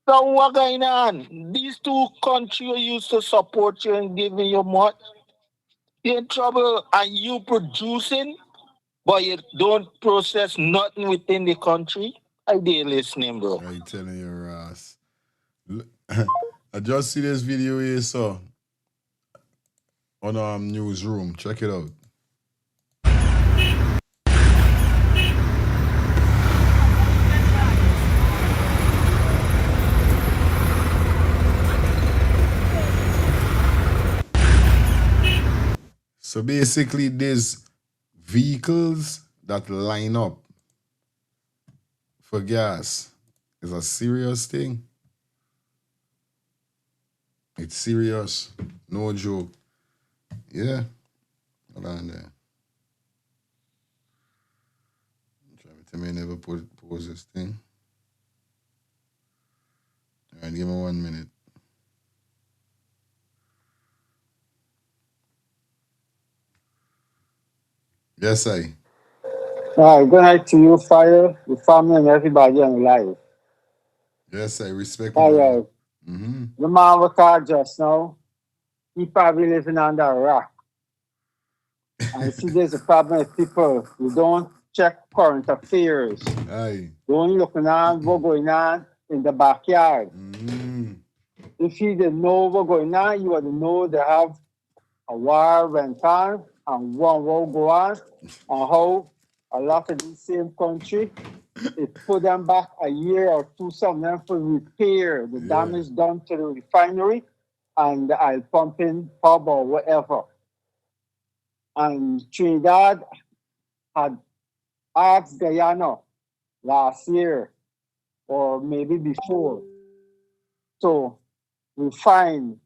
So what going on? These two countries used to support you and giving you much. You're in trouble and you producing But you don't process nothing within the country. I did listening, bro. I telling you, Ross. I just see this video here, so on newsroom. Check it out. So basically, there's vehicles that line up for gas. It's a serious thing. It's serious. No joke. Yeah. Hold on there. Trying to tell me I never pose this thing. All right, give me 1 minute. Yes, I. All right, good night to you, Fire, your family, and everybody on the live. Yes, I respect All you. right. The man was called just now. He probably living under a rock. I see there's a problem with people who don't check current affairs. Aye. They only looking on what's going on in the backyard. If you didn't know what's going on, you would know they have a war went on and one war go on, and how a lot of these same country, it put them back a year or two, some of them for repair the damage done to the refinery and the oil pumping hub or whatever. And Trinidad had asked Guyana last year or maybe before to refine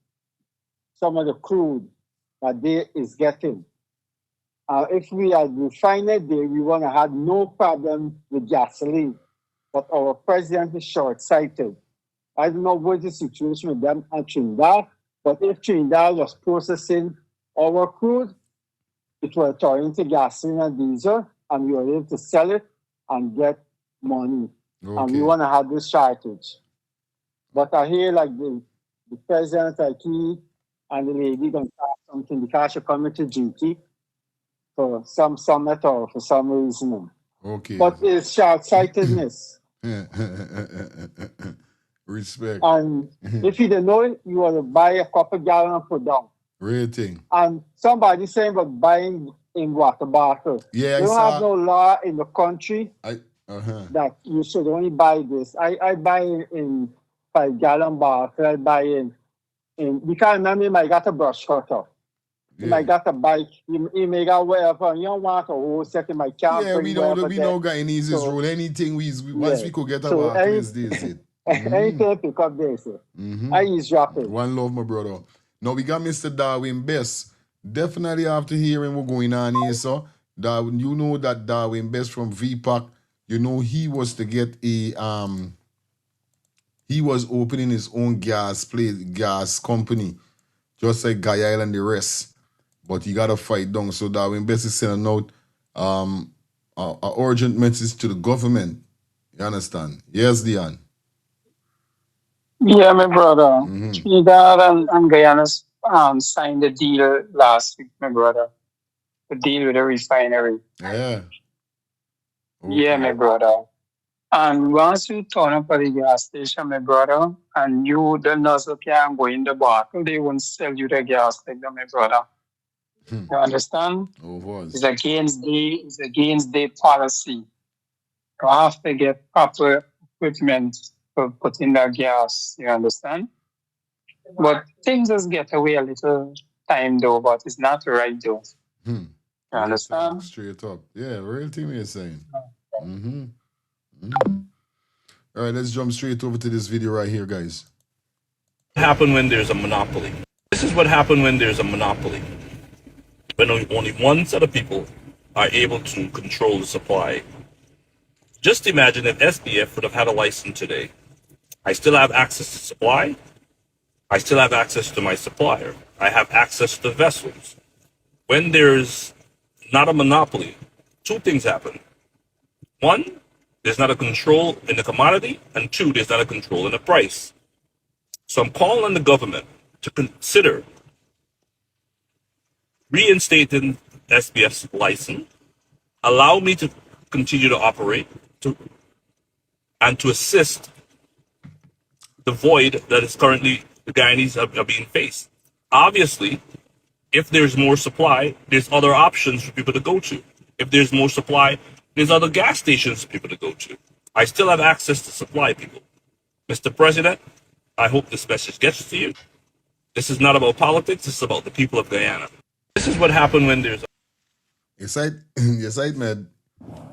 some of the crude that they is getting. If we had refined it there, we would have had no problem with gasoline. But our president is short-sighted. I don't know what the situation with them and Trinidad, but if Trinidad was processing our crude, it will turn into gasoline and diesel, and we were able to sell it and get money. And we want to have this shortage. But I hear like the president, like he and the lady going to talk something because she coming to duty for some summit or for some reason. Okay. But it's short-sightedness. Respect. And if you didn't know it, you want to buy a couple gallon and put down. Real thing. And somebody saying about buying in water bottle. Yeah, they don't have no law in the country that you should only buy this. I buy in 5-gallon bottle. I buy in because remember you might got a brush cutter. You might got a bike. You may got whatever. You don't want a whole set in my camp. Yeah, we know Guyanese rule. Anything once we could get a bottle is this. Anything pick up this. I eavesdrop it. One love, my brother. Now we got Mr. Darwin Best. Definitely after hearing what's going on here, so Darwin, you know that Darwin Best from VPAC, you know he was to get a he was opening his own gas company, just like Guyana and the rest. But he gotta fight down. So Darwin Best is sending out an urgent message to the government. You understand? Yes, Dion. Yeah, my brother. Trinidad and Guyana signed the deal last week, my brother. The deal with the refinery. Yeah. Okay. Yeah, my brother. And once you turn up at the gas station, my brother, and you the nozzle can go in the bottle, they won't sell you the gas like that, my brother. You understand? It's against the policy. You have to get proper equipment for putting the gas. You understand? But things just get away a little time though, but it's not right though. You understand? Straight up. Yeah, real thing you're saying. All right, let's jump straight over to this video right here, guys. What happens when there's a monopoly? This is what happens when there's a monopoly. When only one set of people are able to control the supply. Just imagine if SBF would have had a license today. I still have access to supply. I still have access to my supplier. I have access to vessels. When there's not a monopoly, two things happen. One, there's not a control in the commodity, and two, there's not a control in the price. So I'm calling on the government to consider reinstating SBF's license, allow me to continue to operate and to assist the void that is currently the Guyanese are being faced. Obviously, if there's more supply, there's other options for people to go to. If there's more supply, there's other gas stations for people to go to. I still have access to supply, people. Mr. President, I hope this message gets to you. This is not about politics. This is about the people of Guyana. This is what happened when there's... Yes, I man.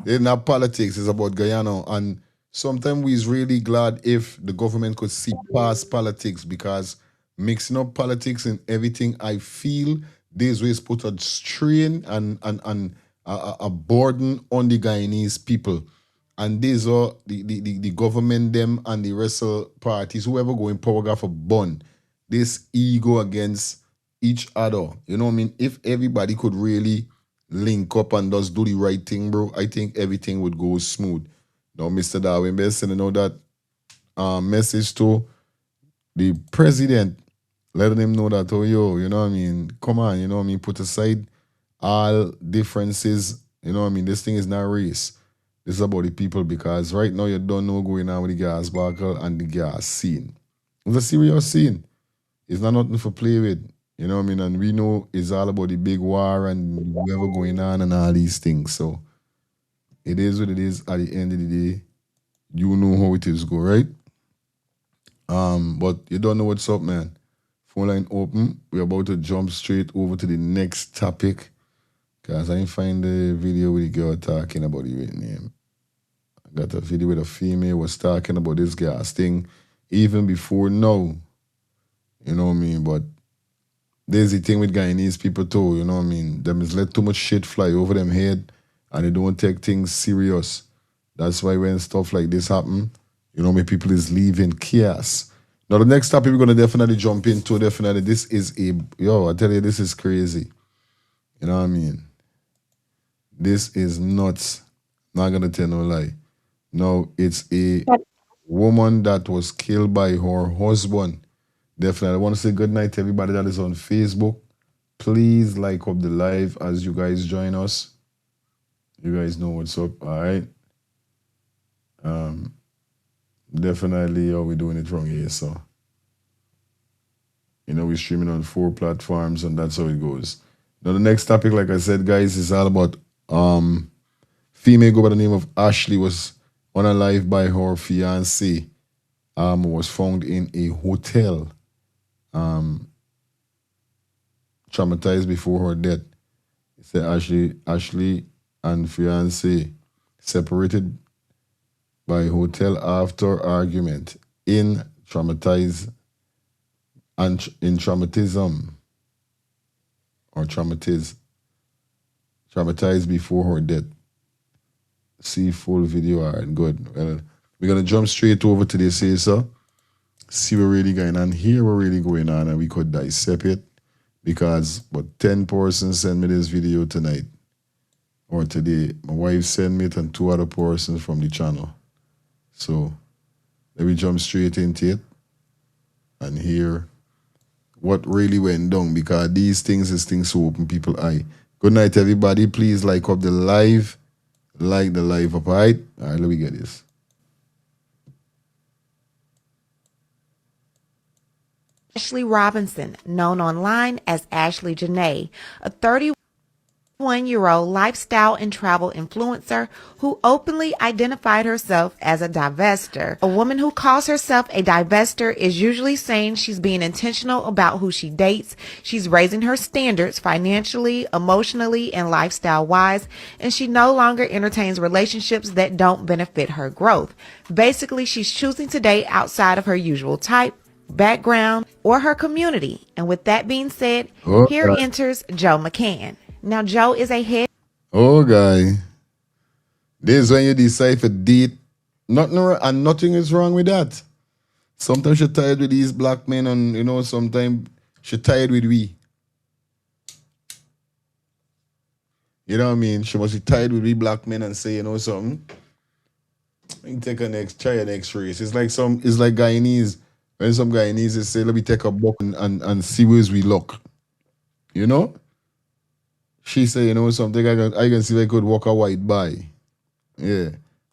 It's not politics. It's about Guyana. And sometimes we's really glad if the government could see past politics, because mixing up politics and everything, I feel these ways put a strain and a burden on the Guyanese people. And these are the government, them, and the rest of parties, whoever go in power got for bun. This ego against each other. You know what I mean? If everybody could really link up and just do the right thing, bro, I think everything would go smooth. Now, Mr. Darwin, best sending out that message to the president, letting him know that, oh, yo, you know what I mean? Come on, you know what I mean? Put aside all differences. You know what I mean? This thing is not race. This is about the people, because right now you don't know what's going on with the gas barrel and the gas scene. It's a serious scene. It's not nothing for play with. You know what I mean? And we know it's all about the big war and whatever going on and all these things. So it is what it is at the end of the day. You know how it is go, right? But you don't know what's up, man. Phone line open. We're about to jump straight over to the next topic, because I didn't find the video with the girl talking about the right name. I got a video with a female was talking about this gas thing even before now. You know what I mean? But there's the thing with Guyanese people too, you know what I mean? Them is let too much shit fly over them head and they don't take things serious. That's why when stuff like this happen, you know, many people is leaving chaos. Now the next topic we're gonna definitely jump into, definitely, this is I tell you, this is crazy. You know what I mean? This is nuts. Not gonna tell no lie. No, it's a woman that was killed by her husband. Definitely. I want to say good night to everybody that is on Facebook. Please like up the live as you guys join us. You guys know what's up, all right? Definitely, we're doing it wrong here, so. You know, we're streaming on 4 platforms, and that's how it goes. Now, the next topic, like I said, guys, is all about female go by the name of Ashley was unalived by her fiancé. Was found in a hotel. Traumatized before her death. It said Ashley and fiancé separated by hotel after argument in traumatism or traumatized before her death. See full video. All right, good. Well, we're gonna jump straight over to this here, so see what really going on here, what really going on, and we could dissect it, because but 10 persons sent me this video tonight or today. My wife sent me it and 2 other persons from the channel. So let me jump straight into it and hear what really went down, because these things is things to open people eye. Good night, everybody. Please like up the live. Like the live up, all right? All right, let me get this. Ashley Robinson, known online as Ashley Janae, a 31-year-old lifestyle and travel influencer who openly identified herself as a divester. A woman who calls herself a divester is usually saying she's being intentional about who she dates, she's raising her standards financially, emotionally, and lifestyle-wise, and she no longer entertains relationships that don't benefit her growth. Basically, she's choosing to date outside of her usual type, background, or her community. And with that being said, here enters Joe McCann. Now, Joe is a head. Oh, guy. This is when you decide to date. Nothing is wrong with that. Sometimes you're tired with these black men, and, you know, sometimes she's tired with we. You know what I mean? She must be tired with we black men and say, you know, something. You can take try a next race. It's like Guyanese. When some Guyanese say, let me take a book and see where we look. You know? She say, you know something, I can see if I could walk a white by. Yeah.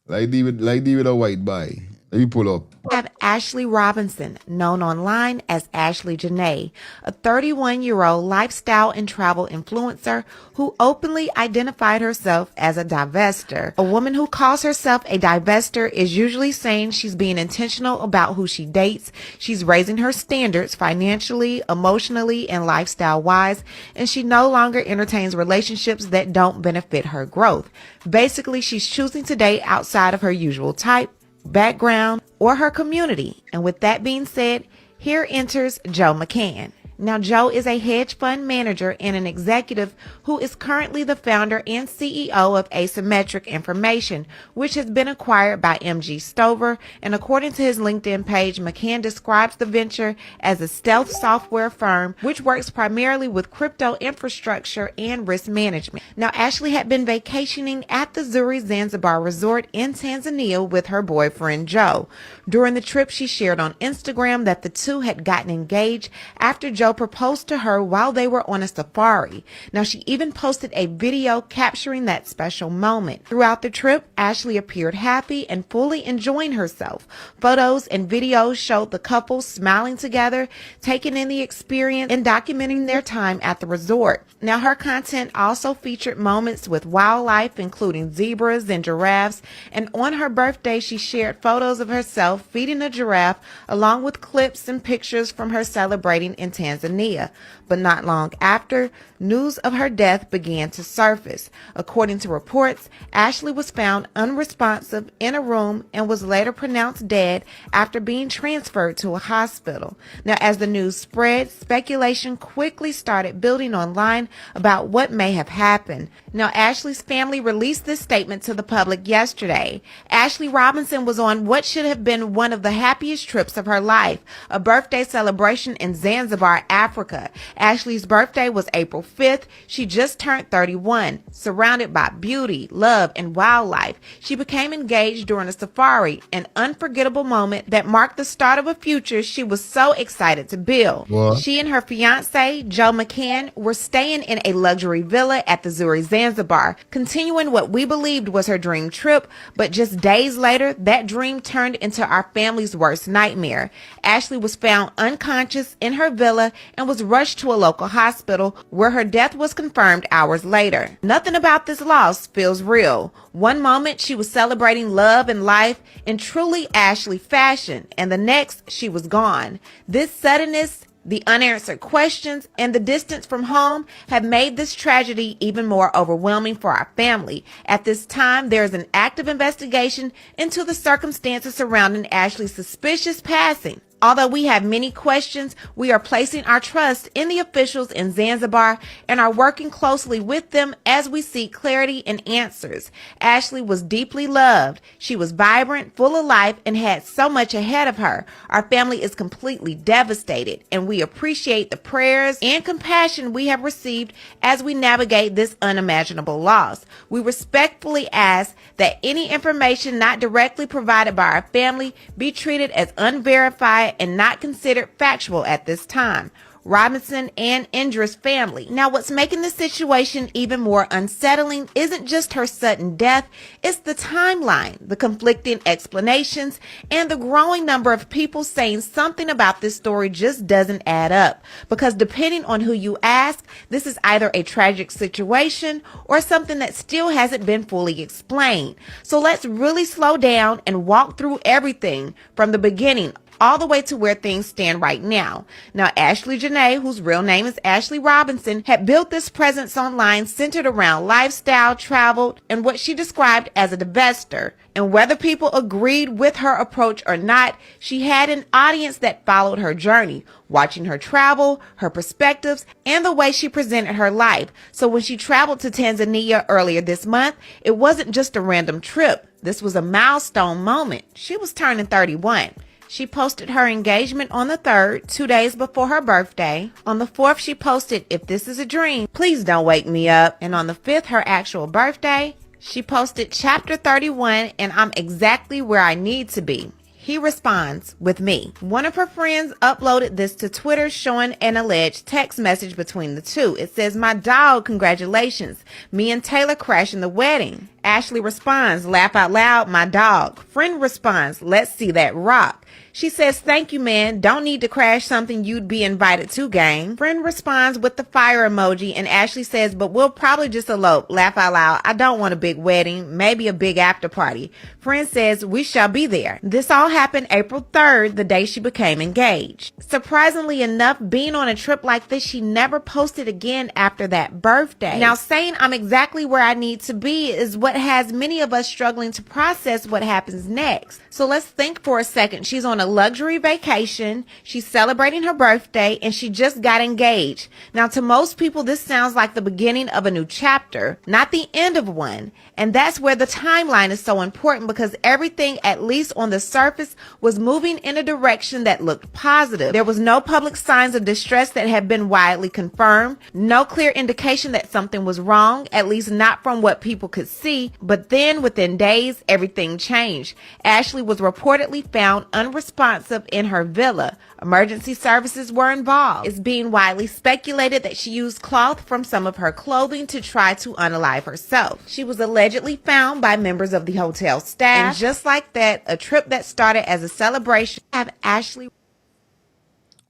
Like David a white by. Let me pull up. Have Ashley Robinson, known online as Ashley Janae, a 31-year-old lifestyle and travel influencer who openly identified herself as a divester. A woman who calls herself a divester is usually saying she's being intentional about who she dates, she's raising her standards financially, emotionally, and lifestyle-wise, and she no longer entertains relationships that don't benefit her growth. Basically, she's choosing to date outside of her usual type, background, or her community. And with that being said, here enters Joe McCann. Now, Joe is a hedge fund manager and an executive who is currently the founder and CEO of Asymmetric Information, which has been acquired by MG Stover. And according to his LinkedIn page, McCann describes the venture as a stealth software firm which works primarily with crypto infrastructure and risk management. Now, Ashley had been vacationing at the Zuri Zanzibar Resort in Tanzania with her boyfriend, Joe. During the trip, she shared on Instagram that the two had gotten engaged after Joe proposed to her while they were on a safari. Now, she even posted a video capturing that special moment. Throughout the trip, Ashley appeared happy and fully enjoying herself. Photos and videos showed the couple smiling together, taking in the experience and documenting their time at the resort. Now, her content also featured moments with wildlife, including zebras and giraffes, and on her birthday, she shared photos of herself feeding a giraffe, along with clips and pictures from her celebrating in Tanzania. But not long after, news of her death began to surface. According to reports, Ashley was found unresponsive in a room and was later pronounced dead after being transferred to a hospital. Now, as the news spread, speculation quickly started building online about what may have happened. Now, Ashley's family released this statement to the public yesterday. Ashley Robinson was on what should have been one of the happiest trips of her life, a birthday celebration in Zanzibar, Africa. Ashley's birthday was April 5th. She just turned 31. Surrounded by beauty, love, and wildlife, she became engaged during a safari, an unforgettable moment that marked the start of a future she was so excited to build. What? She and her fiancé, Joe McCann, were staying in a luxury villa at the Zuri Zanzibar, continuing what we believed was her dream trip, but just days later, that dream turned into our family's worst nightmare. Ashley was found unconscious in her villa and was rushed to a local hospital where her death was confirmed hours later. Nothing about this loss feels real. One moment she was celebrating love and life in truly Ashley fashion, and the next she was gone. This suddenness, the unanswered questions, and the distance from home have made this tragedy even more overwhelming for our family. At this time, there is an active investigation into the circumstances surrounding Ashley's suspicious passing. Although we have many questions, we are placing our trust in the officials in Zanzibar and are working closely with them as we seek clarity and answers. Ashley was deeply loved. She was vibrant, full of life, and had so much ahead of her. Our family is completely devastated, and we appreciate the prayers and compassion we have received as we navigate this unimaginable loss. We respectfully ask that any information not directly provided by our family be treated as unverified and not considered factual at this time. Robinson and Indra's family. Now, what's making the situation even more unsettling isn't just her sudden death, it's the timeline, the conflicting explanations, and the growing number of people saying something about this story just doesn't add up. Because depending on who you ask, this is either a tragic situation or something that still hasn't been fully explained. So let's really slow down and walk through everything from the beginning all the way to where things stand right now. Now, Ashley Janae, whose real name is Ashley Robinson, had built this presence online centered around lifestyle, travel, and what she described as a divester. And whether people agreed with her approach or not, she had an audience that followed her journey, watching her travel, her perspectives, and the way she presented her life. So when she traveled to Tanzania earlier this month, it wasn't just a random trip. This was a milestone moment. She was turning 31. She posted her engagement on the 3rd, 2 days before her birthday. On the 4th, she posted, "If this is a dream, please don't wake me up." And on the 5th, her actual birthday, she posted chapter 31 and "I'm exactly where I need to be. He responds with me. One of her friends uploaded this to Twitter showing an alleged text message between the two. It says, "My dog, congratulations. Me and Taylor crashing the wedding." Ashley responds, "Laugh out loud, my dog." Friend responds, "Let's see that rock." She says, "Thank you, man. Don't need to crash something you'd be invited to, gang." Friend responds with the fire emoji, and Ashley says, "But we'll probably just elope." Laugh out loud. "I don't want a big wedding, maybe a big after party." Friend says, "We shall be there." This all happened April 3rd, the day she became engaged. Surprisingly enough, being on a trip like this, she never posted again after that birthday. Now, saying I'm exactly where I need to be is what has many of us struggling to process what happens next. So let's think for a second. She's on a luxury vacation, she's celebrating her birthday, and she just got engaged. Now, to most people, this sounds like the beginning of a new chapter, not the end of one. And that's where the timeline is so important, because everything, at least on the surface, was moving in a direction that looked positive. There was no public signs of distress that had been widely confirmed, no clear indication that something was wrong, at least not from what people could see. But then within days, everything changed. Ashley was reportedly found unresponsive in her villa. Emergency services were involved. It's being widely speculated that she used cloth from some of her clothing to try to unalive herself. She was allegedly found by members of the hotel staff. And just like that, a trip that started as a celebration have Ashley.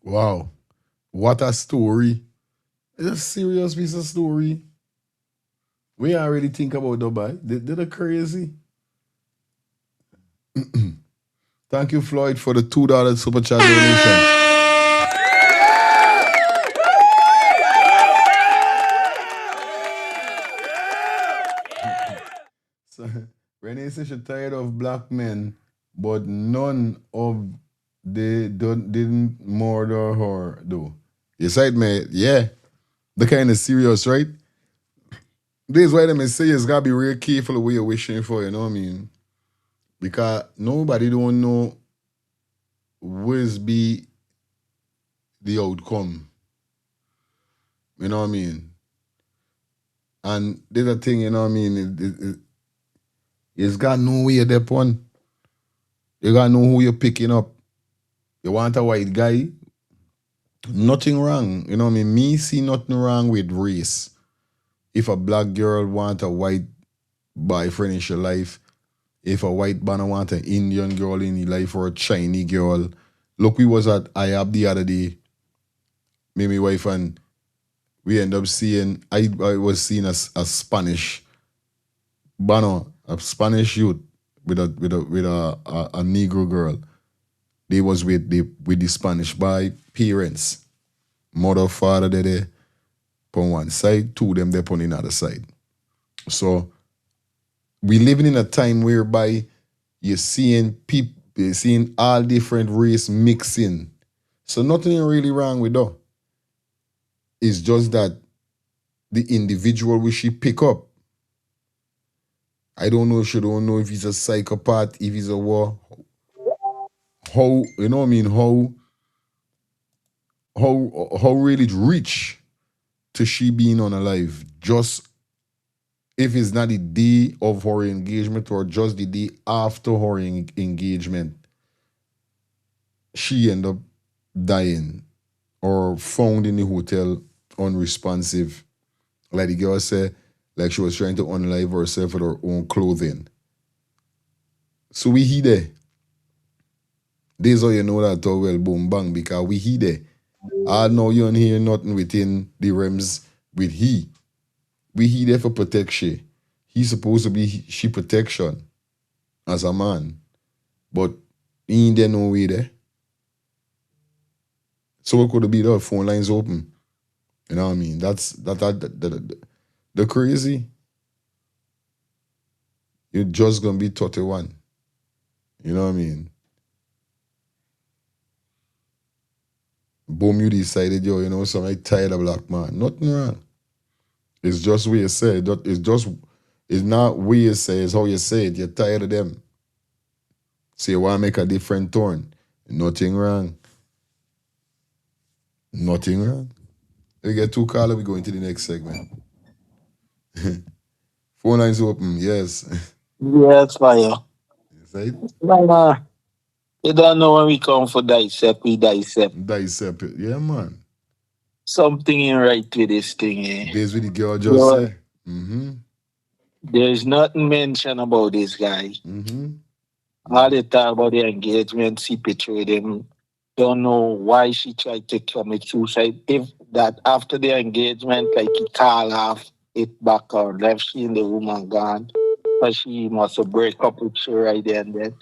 Wow. What a story. It's a serious piece of story. We already think about Dubai. They're the crazy. Thank you, Floyd, for the $2 super chat donation. So, Renee says she's tired of black men, but none of they didn't murder her though. You said, mate, yeah. The kind of serious, right? This is why they say you gotta be real careful what you're wishing for, you know what I mean? Because nobody don't know what's be the outcome. You know what I mean? And there's a thing, you know what I mean? You got to know where you're there on. You got to know who you're picking up. You want a white guy? Nothing wrong. You know what I mean? Me see nothing wrong with race. If a black girl want a white boyfriend in her life, if a white man want an Indian girl in his life or a Chinese girl. Look, we was at IAB the other day, me and my wife, and we end up seeing, I was seeing a Spanish banner, a Spanish youth with a Negro girl. They was with the Spanish boy parents. Mother, father, they there on one side, two of them there on the other side. So we living in a time whereby you're seeing people, you're seeing all different race mixing. So nothing really wrong with that. It's just that the individual which she pick up, I don't know, she don't know if he's a psychopath, if he's a war. How, you know what I mean, how really reach to she being unalive, just if it's not the day of her engagement or just the day after her engagement, she end up dying or found in the hotel unresponsive. Like the girl said, like she was trying to unalive herself with her own clothing. So we hear there. This is how you know that all well boom bang, because we hear there. I know you don't hear nothing within the realms with he. We here there for protection. He's supposed to be she protection as a man. But he ain't there no way there. So what could it be? The phone lines open. You know what I mean? That's the crazy. You're just gonna be 31. You know what I mean? Boom, you decided, yo, you know, so I'm tired of black man. Nothing wrong. It's just what you say. It's not what you say, it's how you say it. You're tired of them. So you want to make a different turn. Nothing wrong. Nothing wrong. We get 2 callers, we go into the next segment. Phone lines open, yes. Yes, fire. Say it. You don't know when we come for dissect, we dissect. Dissect it. Yeah, man. Something ain't right with this thing, eh? Based with the girl just Yo, say. Mm-hmm. there's nothing mentioned about this guy. Mm-hmm. All they talk about the engagement, see picture with him. Don't know why she tried to commit suicide. If that after the engagement, like he call off it back or left she in the room and gone. But she must have break up with her right there and then.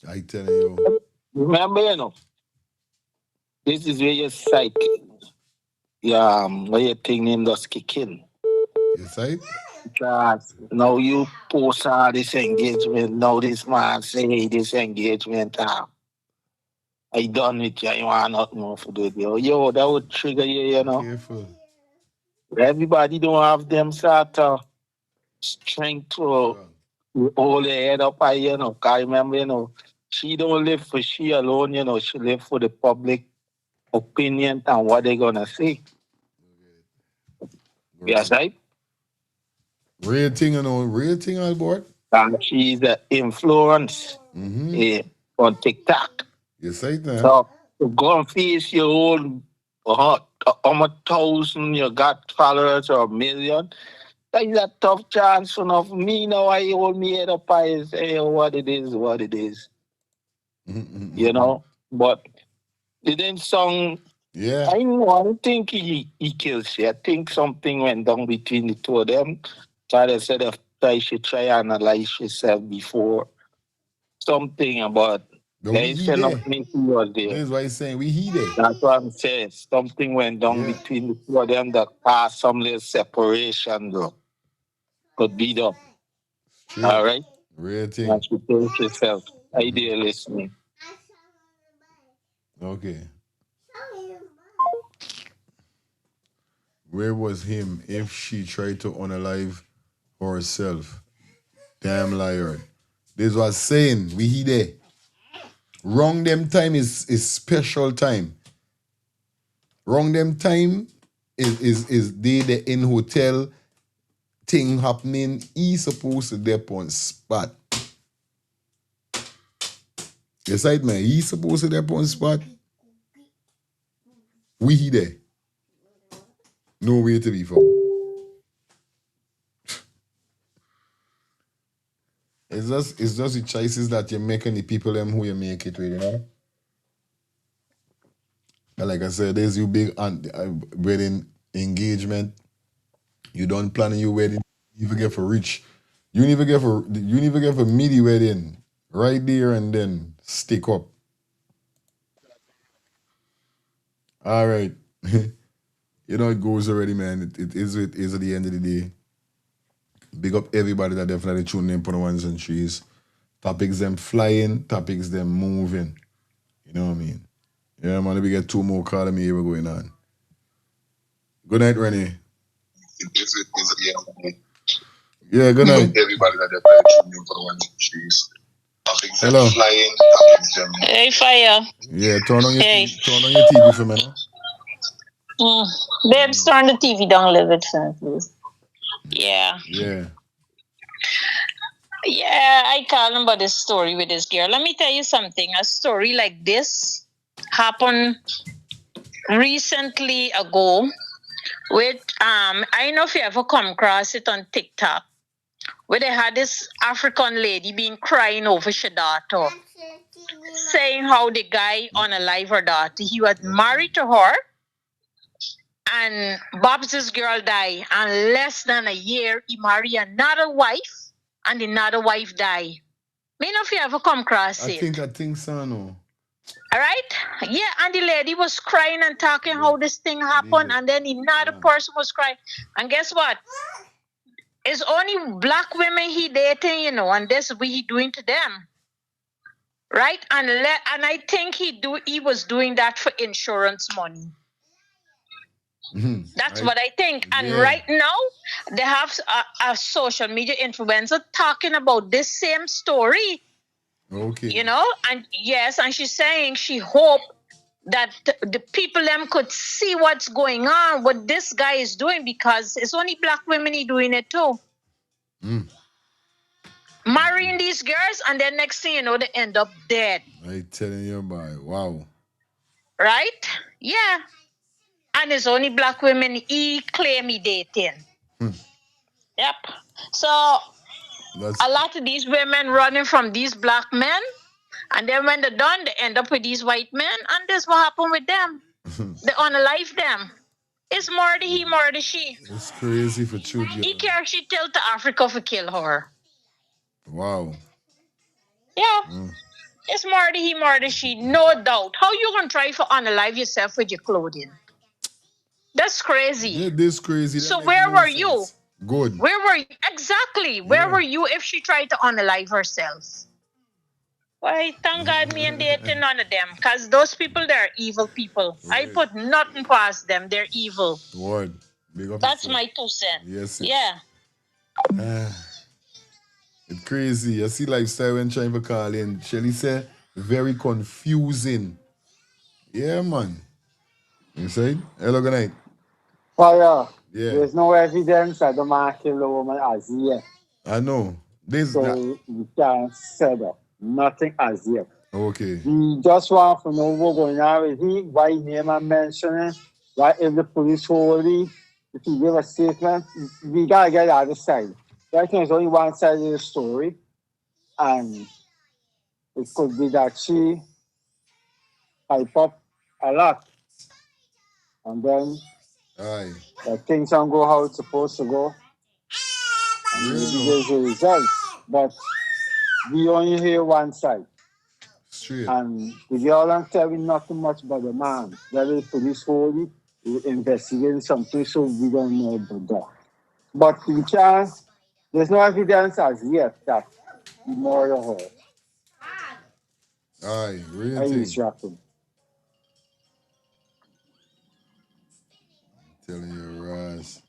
I tell you. Remember, this is where your psych, where your thing named us kick in. Yes, I. Because now you post all this engagement, now this man say this engagement, I done with you, you want nothing more for do it. Yo, that would trigger you. Careful. Everybody don't have them sort of strength to hold their head up high, Cause remember, she don't live for she alone, she live for the public opinion and what they gonna say. Yes, right? Real thing, real thing on board. And she's the influence on TikTok. Yes, I know. So to go and face your own 100,000 you got followers or 1,000,000. That is a tough chance for me now. I hold me head up I say what it is, what it is. But the then song, yeah. I don't think he kills she. I think something went down between the two of them. So I said I should try and analyze yourself before something about they said nothing was there. That's why he's saying we heat it. That's what I'm saying. Something went down between the two of them that caused some little separation though. Could be done. All right? Real thing. And she tells yourself, idea listening. Okay. Where was him if she tried to unalive herself? Damn liar. This was saying, we he there. Wrong them time is special time. Wrong them time is they the in hotel thing happening. He supposed to dep on spot. Yes, right, man. He supposed to dep on spot. We he there. No way to be found. It's just the choices that you make and the people them who you make it with, And like I said, there's you big wedding engagement. You don't plan your wedding. You even get for rich. You never get for midi wedding right there and then stick up. All right. It goes already, man. It is at the end of the day. Big up everybody that definitely tuned in for the ones and threes. Topics them flying, topics them moving. You know what I mean? Yeah, man, we get two more calls me here going on. Good night, Rennie. Yeah, good night. Everybody that definitely tuned in for the ones and threes. Topics them Hello. flying, topics them. Hey, Fire. Yeah, turn on your TV for me now. Babes, turn the TV down a little bit for me, please. Yeah. Yeah. Yeah, I called him about this story with this girl. Let me tell you something. A story like this happened recently ago with I don't know if you ever come across it on TikTok, where they had this African lady being crying over her daughter, saying how the guy unalived her daughter. He was married to her, and Bob's girl died, and less than a year, he married another wife, and another wife died. May not if you ever come across it. I think so, no. All right? Yeah, and the lady was crying and talking how this thing happened, and then another person was crying. And guess what? It's only black women he dating, and that's what he doing to them. Right? And I think he was doing that for insurance money. That's what I think. And right now, they have a social media influencer talking about this same story. Okay. And yes, and she's saying she hoped that the people them could see what's going on, what this guy is doing, because it's only black women he doing it too. marrying these girls, and then next thing you know, they end up dead. I telling you, boy. Wow. Right? Yeah. And it's only black women he claim he dating. Yep. So a lot of these women running from these black men, and then when they're done, they end up with these white men, and this what happened with them. They unalive them. It's more the he, more the she. It's crazy for children. He care she tell to Africa for kill her. Wow. Yeah. It's more the he, more the she, no doubt. How you gonna try to unalive yourself with your clothing? That's crazy. Yeah, this crazy. So where were you? Good. Where were you? Exactly. Where were you if she tried to unalive herself? Why, thank God me and dating none of them. Because those people, they're evil people. I put nothing past them. They're evil. Word. Big up That's yourself. my 2 cents. Yes. Yeah. It's crazy. I see lifestyle when trying to call in. Shelly said, very confusing. Yeah, man. You say? Hello, good night. Fire. Yeah. There's no evidence that the man killed the woman as yet. I know. So we can't say that. Nothing as yet. Okay. We just want to know what's going on with him, why name and mentioning, why if the police hold him, if he give a statement, we gotta get the other side. Right now, it's only one side of the story, and it could be that she hype up a lot, and then the things don't go how it's supposed to go, and maybe there's a result. But we only hear one side. Straight. And the girl don't tell me nothing much about the man. Whether the police hold it, we investigating something, so we don't know about that. But we can't, there's no evidence as yet that he murdered her. Aye, really? Shocking. Telling you, Raz.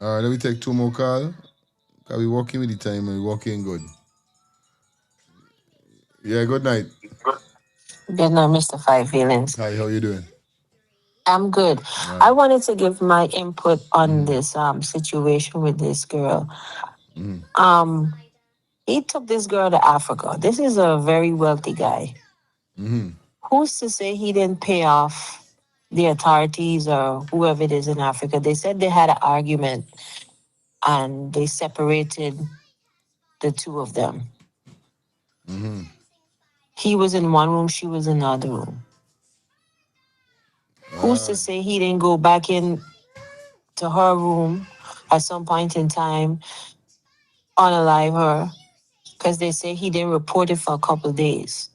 All right, let me take 2 more calls. Because we walking with the time and we walking good. Yeah, good night. Good night, Mr. Five Feelings. Hi, how you doing? I'm good. I wanted to give my input on this situation with this girl. He took this girl to Africa. This is a very wealthy guy. Who's to say he didn't pay off the authorities or whoever it is in Africa? They said they had an argument and they separated the 2 of them. He was in one room, she was in another room. Who's to say he didn't go back in to her room at some point in time, unalive her? Because they say he didn't report it for a couple of days.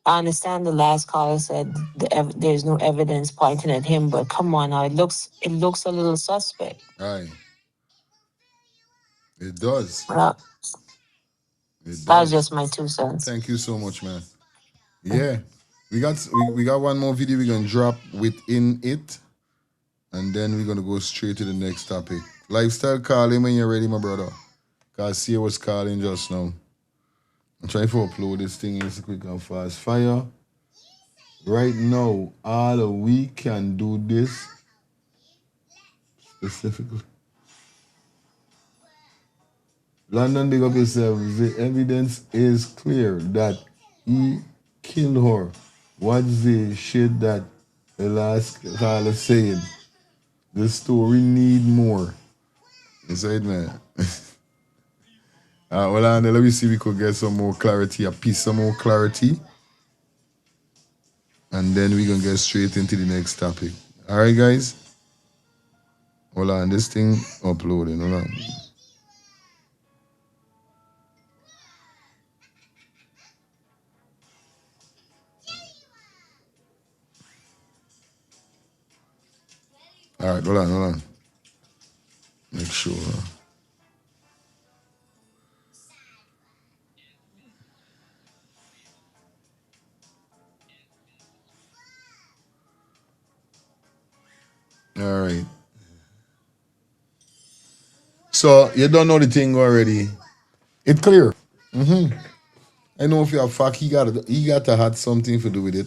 I understand the last caller said there's no evidence pointing at him, but come on now, it looks a little suspect. Aye. It does. Well, that's just my 2 cents. Thank you so much, man. Yeah. We got one more video we're gonna drop within it. And then we're gonna go straight to the next topic. Lifestyle, call him when you're ready, my brother. Cause see I was calling just now. I'm trying to upload this thing as quick and fast. Fire. Right now, all we can do this specifically. London, big up yourself. The evidence is clear that he killed her. What's the shit that the last caller said? The story need more. You said, man. Well, let me see if we could get some more clarity, a piece of more clarity. And then we're going to get straight into the next topic. All right, guys? Hold on, this thing uploading. Hold on. All right, hold on. Make sure. All right. So, you don't know the thing already. It's clear. I know for a fact he got to had something to do with it.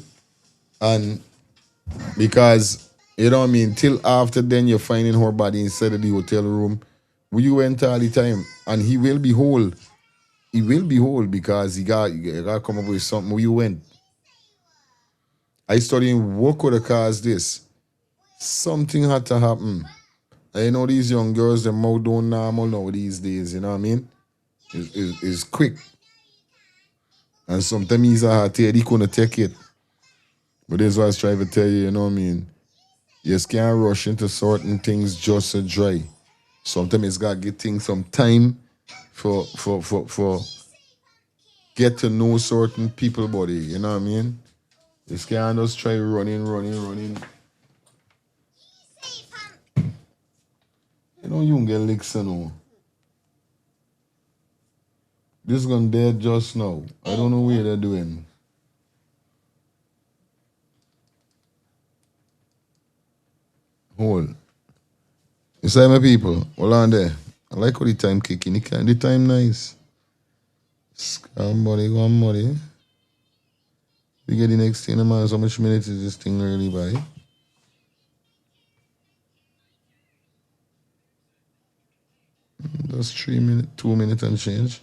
And because you know what I mean, till after then you're finding her body inside of the hotel room where you went all the time. And he will be whole. He will be whole because he got to come up with something where you went. I studying what could have caused this. Something had to happen. I know these young girls, their mouth don't normal now these days, you know what I mean? It's quick. And sometimes he's a hard head, he couldn't take it. But this is what I was trying to tell you, you know what I mean? You just can't rush into certain things just to dry. Sometimes it's got to get things some time for get to know certain people body, you know what I mean? You just can't just try running. You know you can get licks and all. This gun dead just now. I don't know what they're doing. Hold. You say my people, hold on there. I like how the time kicking. The time nice. Somebody, one money. We get the next thing, man. How much minutes is this thing really by? That's 3 minutes, 2 minutes and change.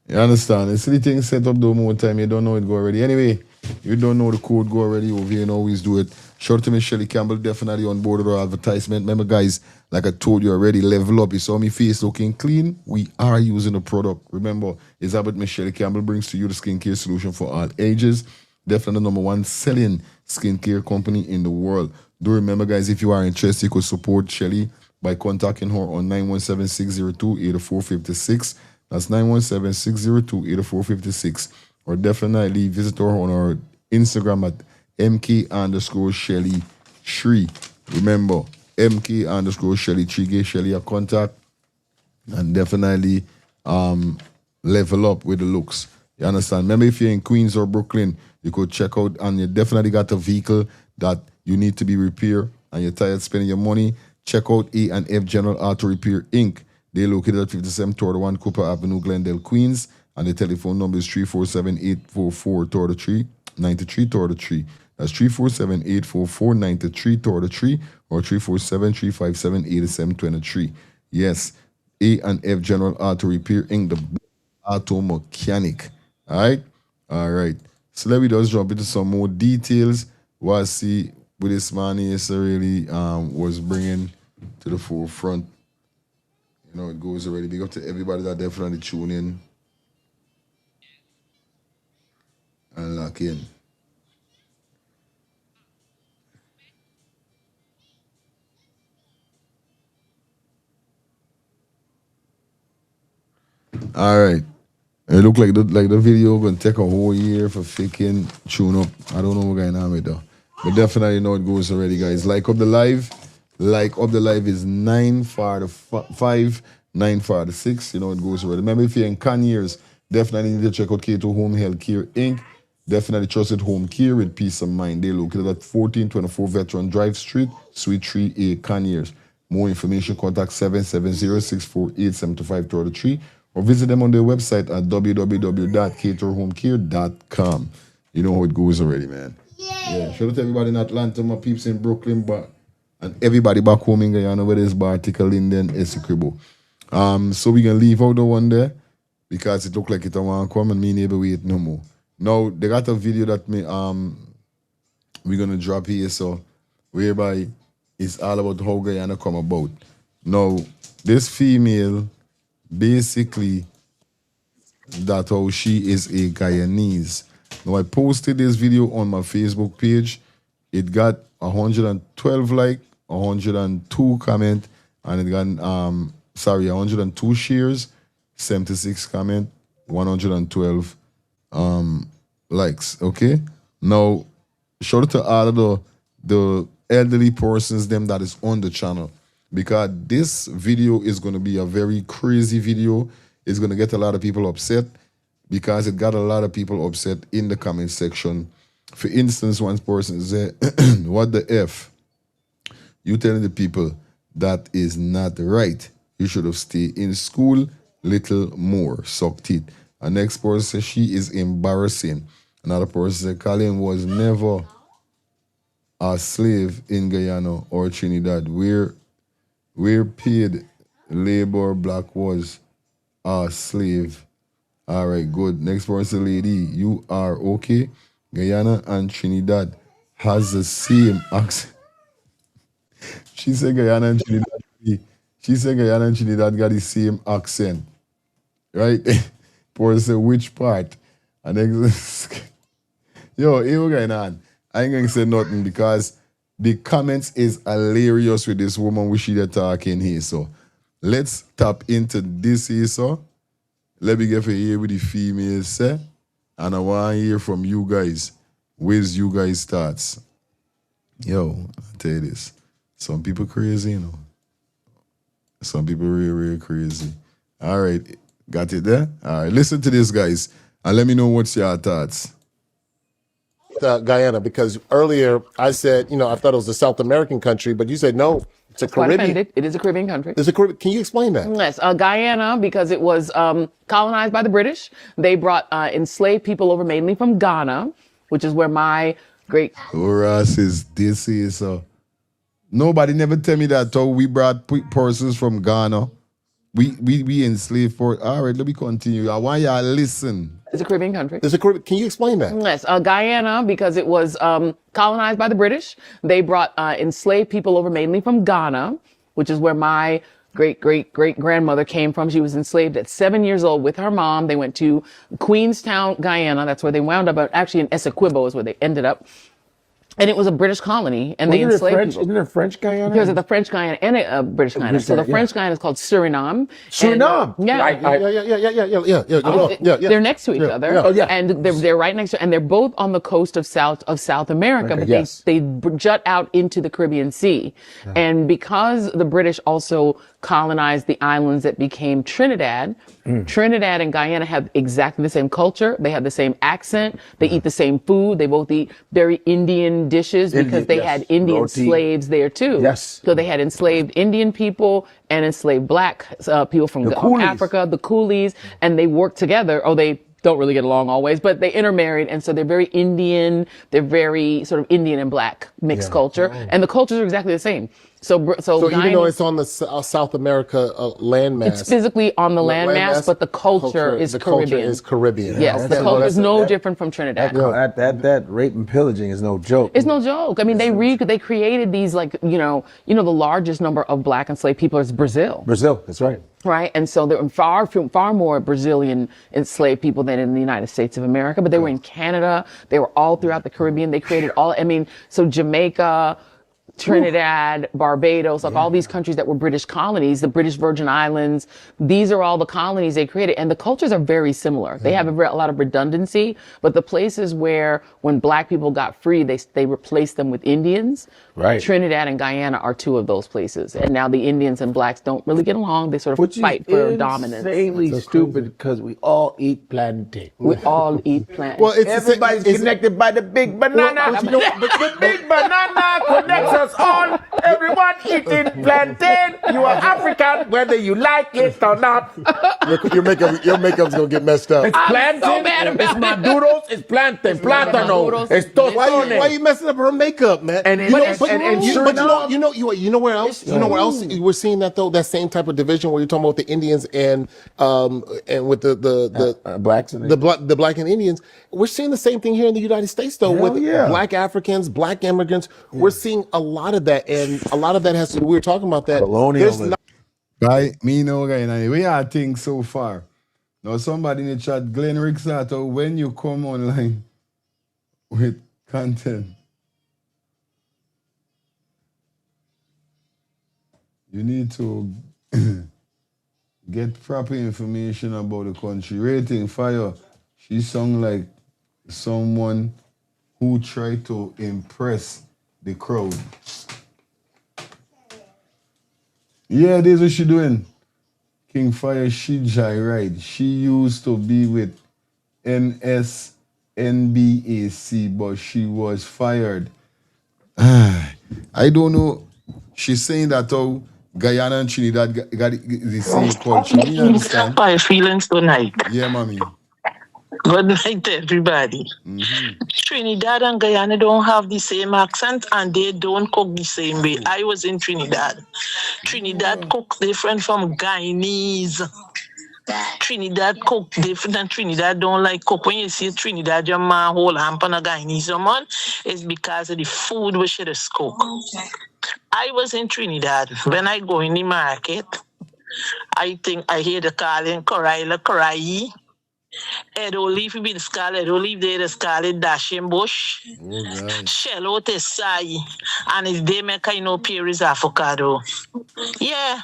You understand? You see the thing set up though more time, you don't know it go already. Anyway, you don't know the code go already over here and always do it. Shout out to Miss Shelly Campbell, definitely on board with our advertisement. Remember, guys, like I told you already, level up. You saw me face looking clean. We are using the product. Remember, it's about Miss Shelly Campbell brings to you the skincare solution for all ages. Definitely the #1 selling skincare company in the world. Do remember, guys, if you are interested, you could support Shelly by contacting her on 917-602-8456. That's 917-602-8456. Or definitely visit her on our Instagram at MK_Shelly3. Remember, MK_Shelly3. Give Shelly a contact and definitely level up with the looks. You understand? Remember, if you're in Queens or Brooklyn, you could check out, and you definitely got a vehicle that you need to be repaired and you're tired of spending your money, check out E&F General Auto Repair Inc. They're located at 5731 Cooper Avenue, Glendale, Queens, and the telephone number is 347-844-9333. That's 347-844-9333 or 347-357-8723. Yes, A&F General Auto Repair Inc., the auto mechanic. All right. So let me just jump into some more details. What I see with this man is really was bringing to the forefront. You know, it goes already. Big up to everybody that definitely tune in and lock in. All right. It look like the video gonna take a whole year for faking tune up. I don't know what's going on with though. But definitely know it goes already, guys. Like up the live. Like up the live is 9 for the 5, 9 for the 6. You know it goes already. Remember, if you're in Conyers, definitely need to check out K2 Home Health Care Inc. Definitely trusted home care with peace of mind. They're located at 1424 Veteran Drive Street, Suite 3A, Conyers. More information, contact 770-648-7533 or visit them on their website at www.caterhomecare.com. You know how it goes already, man. Yeah. Shout out to everybody in Atlanta, my peeps in Brooklyn, and everybody back home in Guyana, where there's Bartica, Linden, Essequibo. So we can leave out the one there because it look like it don't want to come and me never wait no more. Now they got a video that we're gonna drop here, so whereby it's all about how Guyana come about. Now, this female basically that how she is a Guyanese. Now I posted this video on my Facebook page. It got 112 like, 102 comment, and it got 102 shares, 76 comment, 112 likes. Okay. Now, shout out to all of the elderly persons them that is on the channel, because this video is going to be a very crazy video. It's going to get a lot of people upset because it got a lot of people upset in the comment section. For instance, one person said, what the F? You telling the people that is not right. You should have stayed in school little more. Sucked it. And next person says she is embarrassing. Another person said Colin was never a slave in Guyana or Trinidad. Where paid labor black was a slave. All right, good. Next person, lady, you are okay. Guyana and Trinidad has the same accent. She said Guyana and Trinidad got the same accent. Right? Person said which part? And next, yo, here we going on. I ain't gonna say nothing because the comments is hilarious with this woman we she talking here. So let's tap into this here, so. Let me get for hear with the females say. And I want to hear from you guys. Where's you guys thoughts? Yo, I'll tell you this. Some people crazy, you know. Some people real crazy. All right. Got it there? All right. Listen to this, guys. And let me know what's your thoughts. Guyana, because earlier I said, I thought it was a South American country, but you said no, it's a Quite Caribbean. offended. It is a Caribbean country. It's a Caribbean. Can you explain that? Yes, Guyana, because it was colonized by the British. They brought enslaved people over mainly from Ghana, which is where my great... Horace is this is so. Nobody never tell me that. So we brought persons from Ghana. We enslaved for. All right, let me continue. I want y'all listen. It's a Caribbean country. It's a Caribbean. Can you explain that? Yes, Guyana, because it was colonized by the British. They brought enslaved people over mainly from Ghana, which is where my great-great-great-grandmother came from. She was enslaved at 7 years old with her mom. They went to Queenstown, Guyana. That's where they wound up. Actually, in Essequibo is where they ended up. And it was a British colony, and they enslaved people. Isn't there French Guyana? There's a French Guyana and a British Guyana. So the French Guyana is called Suriname. Suriname? Yeah. They're next to each other. Oh, yeah. And they're right next to, and they're both on the coast of South America, Okay, but yes. they jut out into the Caribbean Sea. Yeah. And because the British also colonized the islands that became Trinidad, Trinidad and Guyana have exactly the same culture. They have the same accent. They eat the same food. They both eat very Indian dishes because they had Indian Roti. slaves there too. Yes. So they had enslaved Indian people and enslaved black people from Africa, the coolies, and they worked together. Oh, they don't really get along always, but they intermarried, and so they're very Indian. They're very sort of Indian and black mixed culture, and the cultures are exactly the same. So Guyana, even though it's on the South America landmass, it's physically on the landmass, but the culture is Caribbean. Culture is Caribbean. Yes, the culture is no different from Trinidad. That rape and pillaging is no joke. It's no joke. I mean, they created these the largest number of black enslaved people is Brazil. Brazil, that's right. Right, and so there were far more Brazilian enslaved people than in the United States of America. But they were in Canada. They were all throughout the Caribbean. They created so Jamaica, Trinidad, Barbados, all these countries that were British colonies, the British Virgin Islands, these are all the colonies they created. And the cultures are very similar. They have a lot of redundancy, but the places where when black people got free, they replaced them with Indians. Right. Trinidad and Guyana are two of those places. And now the Indians and blacks don't really get along. They sort of fight for dominance. Insanely stupid because we all eat plantain. We all eat plantain. Well, everybody's connected by the big banana. The big banana connects us all. Everyone eating plantain. You are African, whether you like it or not. Your makeup's gonna get messed up. It's plantain. So mad about it's maduros. It's plantain. Plátano. It's tostone. Why you messing up her makeup, man? You know where else? You know where else we're seeing that though? That same type of division where you're talking about the Indians and with the blacks and the black and Indians. We're seeing the same thing here in the United States though with black Africans, black immigrants. We're seeing a lot of that, and a lot of that has to do. We were talking about that. Me know, guy. We are things so far. Now somebody in the chat, Glenn Rick Sato, when you come online with content, you need to get proper information about the country. Rating Fire, she sung like someone who tried to impress the crowd. Yeah, this is what she doing. King Fire, she joyride. She used to be with NSNBAC, but she was fired. I don't know. She's saying that Guyana and Trinidad got the same culture. Me understand. My feelings tonight. Yeah, mommy. Good night, everybody. Trinidad and Guyana don't have the same accent and they don't cook the same way. I was in Trinidad. Trinidad cooks different from Guyanese. Trinidad cook different and Trinidad don't like cook. When you see Trinidad, your man whole hamp on a Guyanese man, it's because of the food we should have cook. I was in Trinidad. When I go in the market, I think I hear the calling Koraila Korai. Ed olive be the scarlet olive there, the scarlet dashing bush. Shello tesai. And it's they make I know pears avocado. Yeah.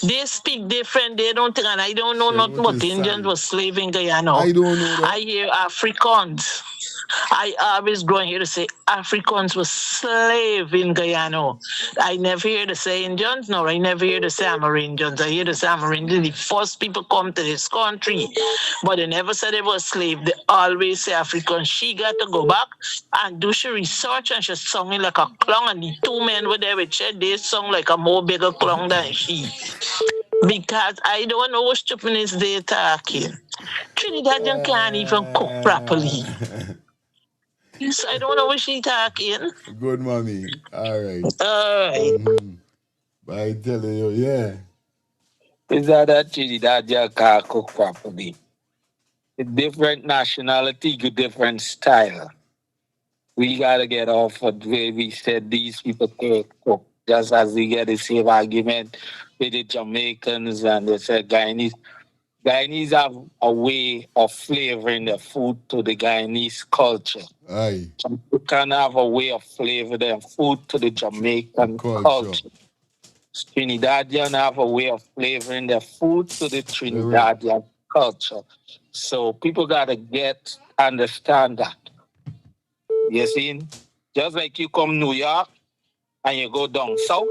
They speak different. They don't think, and I don't know nothing but Indians were slave in Guyana. I don't know that. I hear Africans. I always go here to say Africans were slave in Guyana. I never hear to say Indians, no, I never hear to say Amerindians. I hear to say Amerindians, the first people come to this country, but they never said they were slave. They always say Africans. She got to go back and do she research, and she sung it like a clown, and the two men were there with her, they sung like a more bigger clown than she. Because I don't know what stupidness they're talking. Trinidadian can't even cook properly. So I don't know what she talking. Good, mommy. All right. All right. But I tell you, yeah. Is that Trinidad you can't cook properly? A different nationality, good different style. We gotta get off of where we said these people can't cook. Just as we get the same argument with the Jamaicans and they said Guyanese. Guyanese have a way of flavoring the food to the Guyanese culture. Aye. You can have a way of flavoring their food to the Jamaican culture. Trinidadian have a way of flavoring their food to the Trinidadian culture. So people gotta understand that. You see? Just like you come New York and you go down south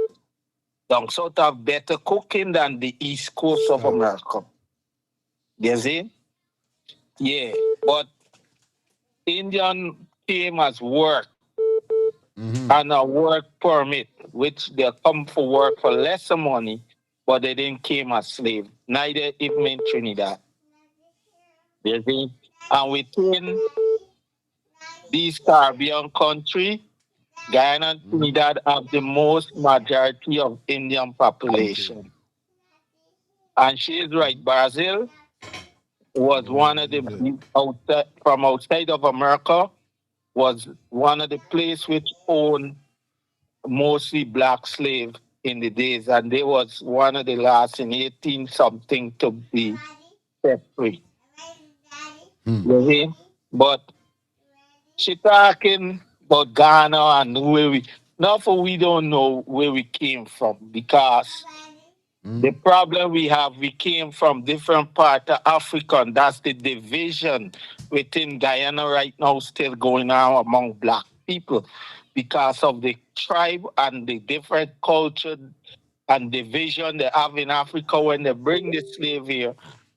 have better cooking than the East Coast of America. You see? Yeah, but Indian came as work and a work permit, which they come for work for lesser money, but they didn't came as slave. Neither even in Trinidad. You see? And within these Caribbean countries, Guyana and Trinidad have the most majority of Indian population. And she is right, Brazil was one of the from outside of America, was one of the places which owned mostly black slaves in the days, and they was one of the last in 18 something to be set free. You see? But she talking about Ghana and where we now for we don't know where we came from, because the problem we have, we came from different part of Africa, and that's the division within Guyana right now still going on among black people because of the tribe and the different culture and division they have in Africa. When they bring the slave here,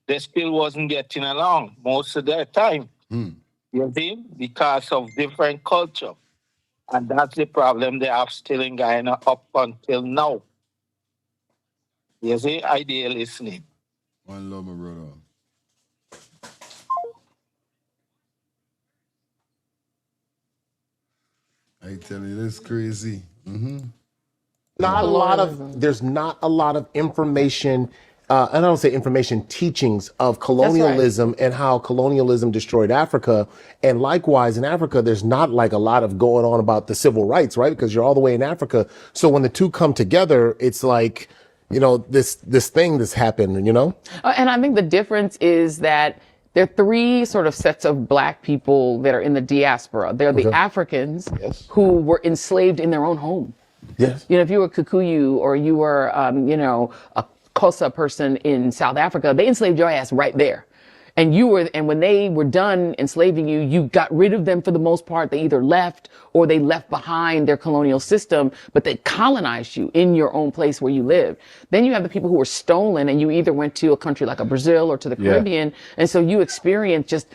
they still wasn't getting along most of their time. You see? Because of different culture. And that's the problem they have still in Guyana up until now. You see, idea listening. One love, my brother. I tell you, this crazy. There's not a lot of information, and I don't say information, teachings of colonialism and how colonialism destroyed Africa. And likewise in Africa, there's not like a lot of going on about the civil rights, right? Because you're all the way in Africa. So when the two come together, it's like, you know, this thing that's happened, you know? And I think the difference is that there are three sort of sets of black people that are in the diaspora. They're the Africans who were enslaved in their own home. Yes. You know, if you were Kikuyu or you were, you know, a Xhosa person in South Africa, they enslaved your ass right there. And when they were done enslaving you, you got rid of them for the most part. They either left or they left behind their colonial system, but they colonized you in your own place where you lived. Then you have the people who were stolen, and you either went to a country like a Brazil or to the Caribbean. And so you experienced just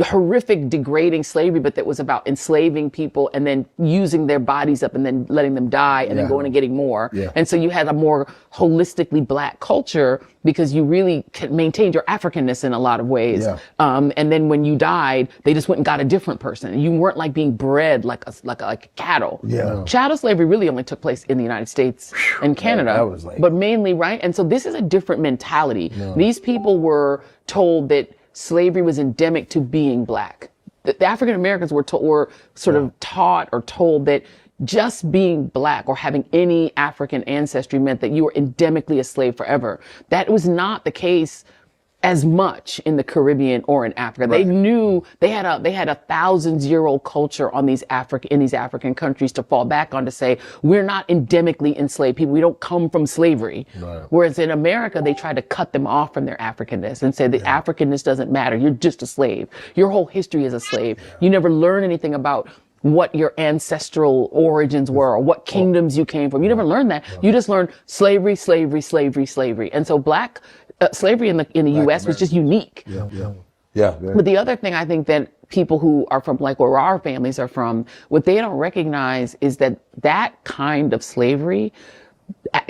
horrific, degrading slavery, but that was about enslaving people and then using their bodies up and then letting them die and then going and getting more. And so you had a more holistically black culture because you really maintained your Africanness in a lot of ways. And then when you died, they just went and got a different person. You weren't like being bred like a cattle. Chattel slavery really only took place in the United States and Canada, but mainly, right? And so this is a different mentality. These people were told that slavery was endemic to being black. The African Americans were sort of taught or told that just being black or having any African ancestry meant that you were endemically a slave forever. That was not the case as much in the Caribbean or in Africa. They knew they had a 1,000-year-old culture in these African countries to fall back on to say, we're not endemically enslaved people. We don't come from slavery. Whereas in America, they tried to cut them off from their Africanness and say the Africanness doesn't matter. You're just a slave. Your whole history is a slave. You never learn anything about what your ancestral origins were or what kingdoms you came from. You never learned that. You just learned slavery, slavery, slavery, slavery. And so black slavery in the U.S. was just unique. But the other thing I think that people who are from like where our families are from, what they don't recognize is that that kind of slavery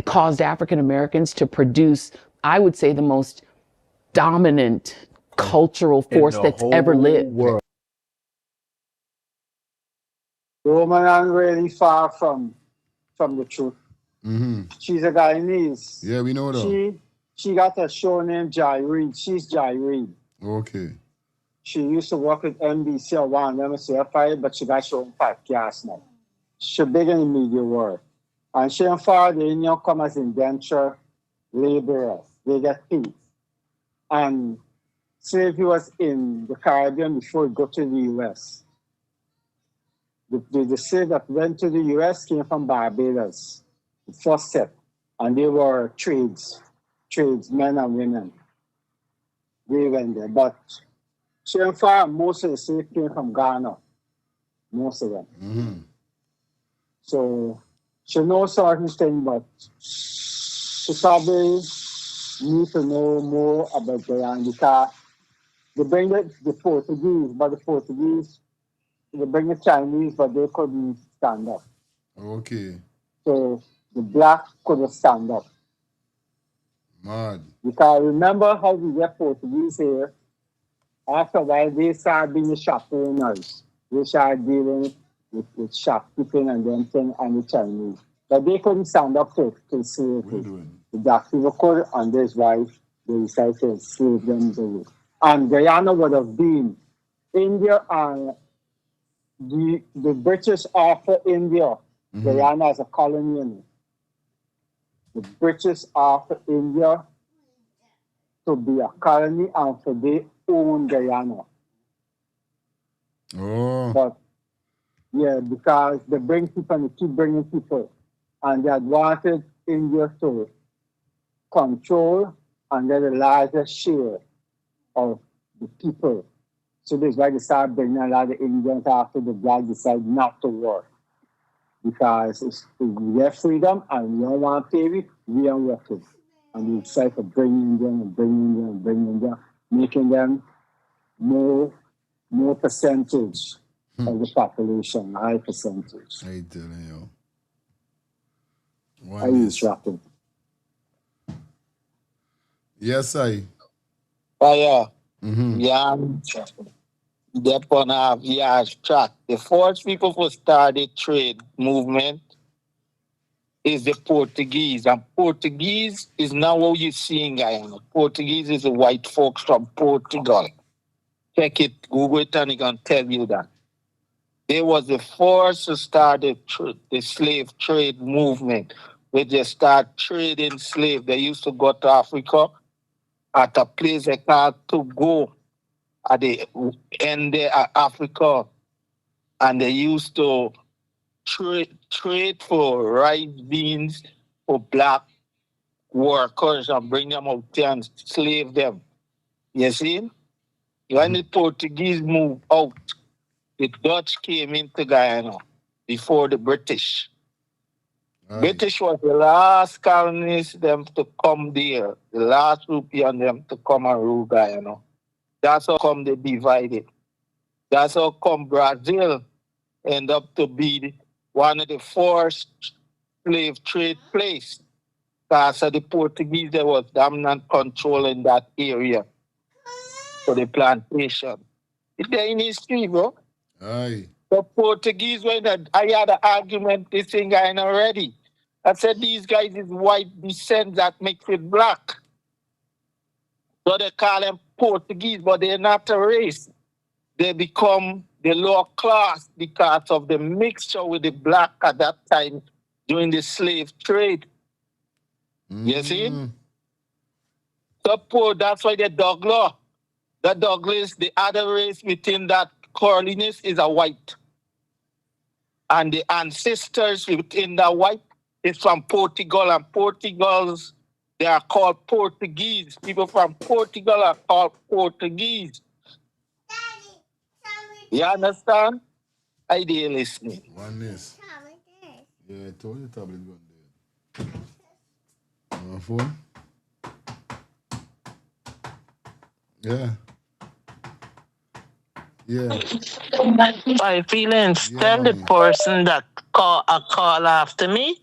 caused African Americans to produce, I would say, the most dominant cultural force that's ever lived. The woman ain't really far from the truth. She's a Guyanese. Yeah, we know that. She got a show named Jai Reid. She's Jai Reid. Okay. She used to work with NBC or one of them, CFI, but she got shown podcast now. She's big in the media world. And she and Father, they come as indenture laborers. They get paid. And slavery was in the Caribbean before it got to the U.S. The slave that went to the U.S. came from Barbados, the first set. And they were tradesmen and women. They went there. But she and Father, most of the slaves came from Ghana. Most of them. So she knows certain things, but she probably need to know more about Guyana because they bring the Portuguese, but the Portuguese, they bring the Chinese, but they couldn't stand up. Okay. So the black couldn't stand up. Mad. Because remember how we get Portuguese here? After a while, they started being the shop owners. They started dealing with shopkeeping and them thing and the Chinese. But they couldn't stand up to slavery. The black people could, and that's why they decided to enslave them. And Guyana would have been India, and the British offered India Guyana as a colony. The British offered India to be a colony and for their own Guyana. But yeah, because they bring people and they keep bringing people. And they had wanted India to control and get a larger share of the people. So that's why they started bringing a lot of Indians after the black decided not to work. Because we have freedom and we don't want to pay it, we are working. And we decide to bring them, making them more percentage of the population, high percentage. I telling you. I use rapping. Yes, I. Fire. Yeah. They're on a large track. The first people who started trade movement is the Portuguese. And Portuguese is not what you see in Guyana. Portuguese is the white folks from Portugal. Check it, Google it, and it can tell you that. They was the first to start the slave trade movement, where they start trading slaves. They used to go to Africa at a place they called Togo at the end of Africa, and they used to trade for rice beans for black workers and bring them out there and slave them. You see? When the Portuguese moved out, the Dutch came into Guyana before the British. British was the last colonists them to come there, the last European them to come and rule Guyana. That's how come they divided. That's how come Brazil end up to be one of the first slave trade place. Because of the Portuguese, there was dominant control in that area for the plantation. It's there in history, bro. Aye. The Portuguese, I had an argument this thing going already. I said these guys is white descent that makes it black. So they call them Portuguese, but they're not a race. They become the lower class because of the mixture with the black at that time during the slave trade. You see? So that's why the Douglas. The Douglas, the other race within that curliness is a white. And the ancestors within the white is from Portugal, and Portugals, they are called Portuguese. People from Portugal are called Portuguese. You understand? I did listening. Oneness. Yeah, I told you tablet gun there. On phone? Yeah. Yeah. My feelings. Tell the person that call after me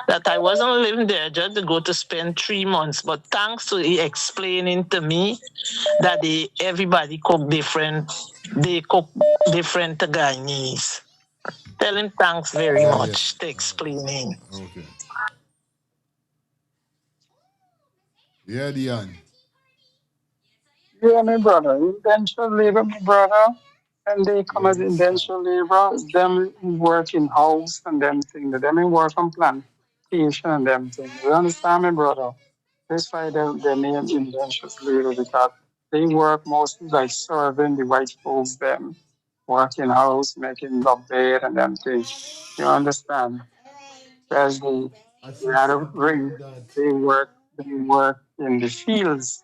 that I wasn't living there just to go to spend 3 months. But thanks to he explaining to me that everybody cook different. They cook different Guyanese. Tell him thanks very much to explaining. Okay. Yeah, Dion. Yeah, my brother. Indentured labor, my brother. And they come as indentured labor, them work in house and them thing. Them in work on plantation and them thing. You understand me, brother? That's why they name indentured labor, because they work mostly like serving the white folks them. Work in house, making love bed and them things. You understand? Whereas the other ring, they work in the fields.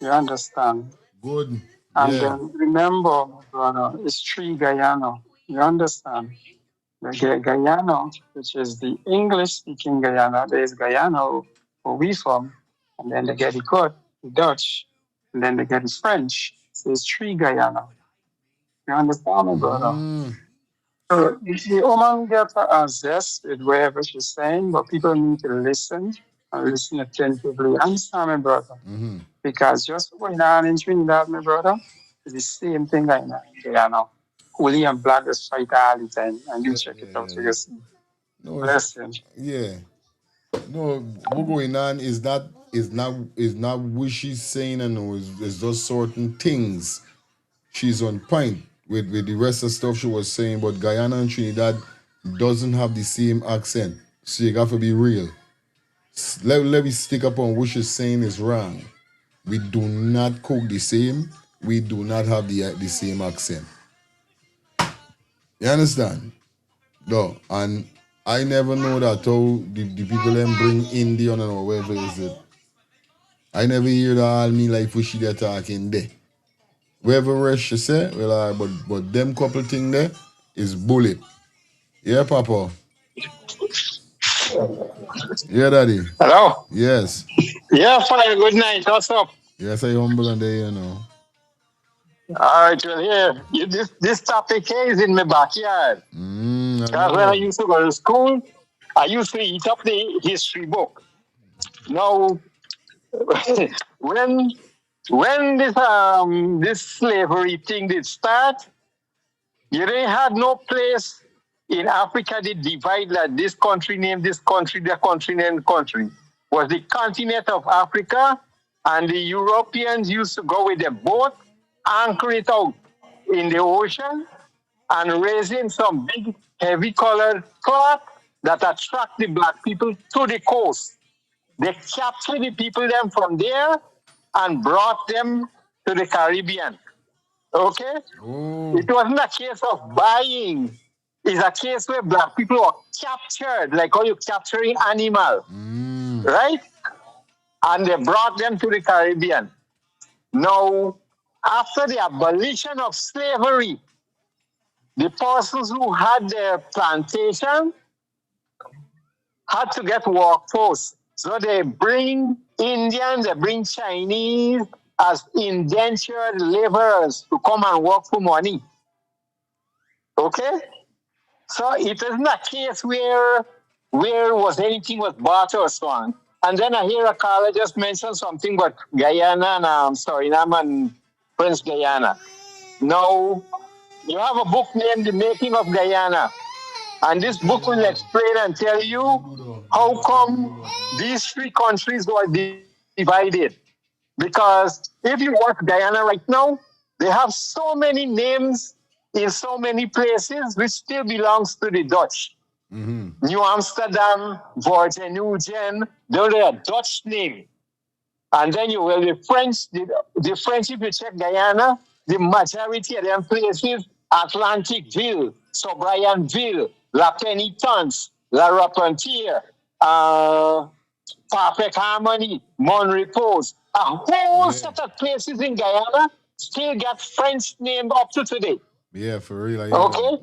You understand? Good. And Yeah. remember, brother, it's three Guyana. You understand? The Guyana, which is the English-speaking Guyana, there is Guyana where we from, and then they get the Dutch, the Dutch, and then they get the French. So it's three Guyana. You understand me, brother? So the woman gets her zest with whatever she's saying, but people need to listen and listen attentively. Understand me, brother? Because just going on in Trinidad, my brother, it's the same thing like in Guyana. Holy and black is fight all the time, and you check it out so you see. No, Listen. yeah. No, what going on is not what she's saying, and no, it's just certain things. She's on point with the rest of stuff she was saying, but Guyana and Trinidad doesn't have the same accent. So you got to be real. Let me stick up on what she's saying is wrong. We do not cook the same. We do not have the same accent. You understand? No, and I never know that how the people them bring Indian or whatever is it. I never hear that all me like what she talking there. Whatever rest she say, well, but them couple thing there is bullet. Yeah, Papa. Yeah, Daddy. Hello? Yes. Yeah, fine. Good night. What's up? Yes, I humble and there, you know. All right, well, here. This topic here is in my backyard. Because when I used to go to school, I used to eat up the history book. Now, when this slavery thing did start, you didn't had no place in Africa they divide like this country name this country, that country name country. Was the continent of Africa, and the Europeans used to go with their boat, anchor it out in the ocean, and raising some big heavy colored cloth that attract the black people to the coast. They captured the people them from there and brought them to the Caribbean. Okay? It wasn't a case of buying. It's a case where black people were captured, like how you capturing animal, right? And they brought them to the Caribbean. Now, after the abolition of slavery, the persons who had their plantation had to get workforce. So they bring Indians, they bring Chinese as indentured laborers to come and work for money. Okay? So it isn't a case where anything was bought or so on. And then I hear a caller just mention something about Guyana and Suriname and Prince Guyana. Now, you have a book named The Making of Guyana. And this book will explain and tell you how come these three countries were divided. Because if you watch Guyana right now, they have so many names in so many places which still belongs to the Dutch. New Amsterdam, Vorten, they're a Dutch name. And then you will the French, the French, if you check Guyana, the majority of them places, Atlanticville, Sobrianville, La Penitence, La Repentier, Perfect Harmony, Mon Repose, a whole set of places in Guyana still got French name up to today. Yeah, for real. Okay?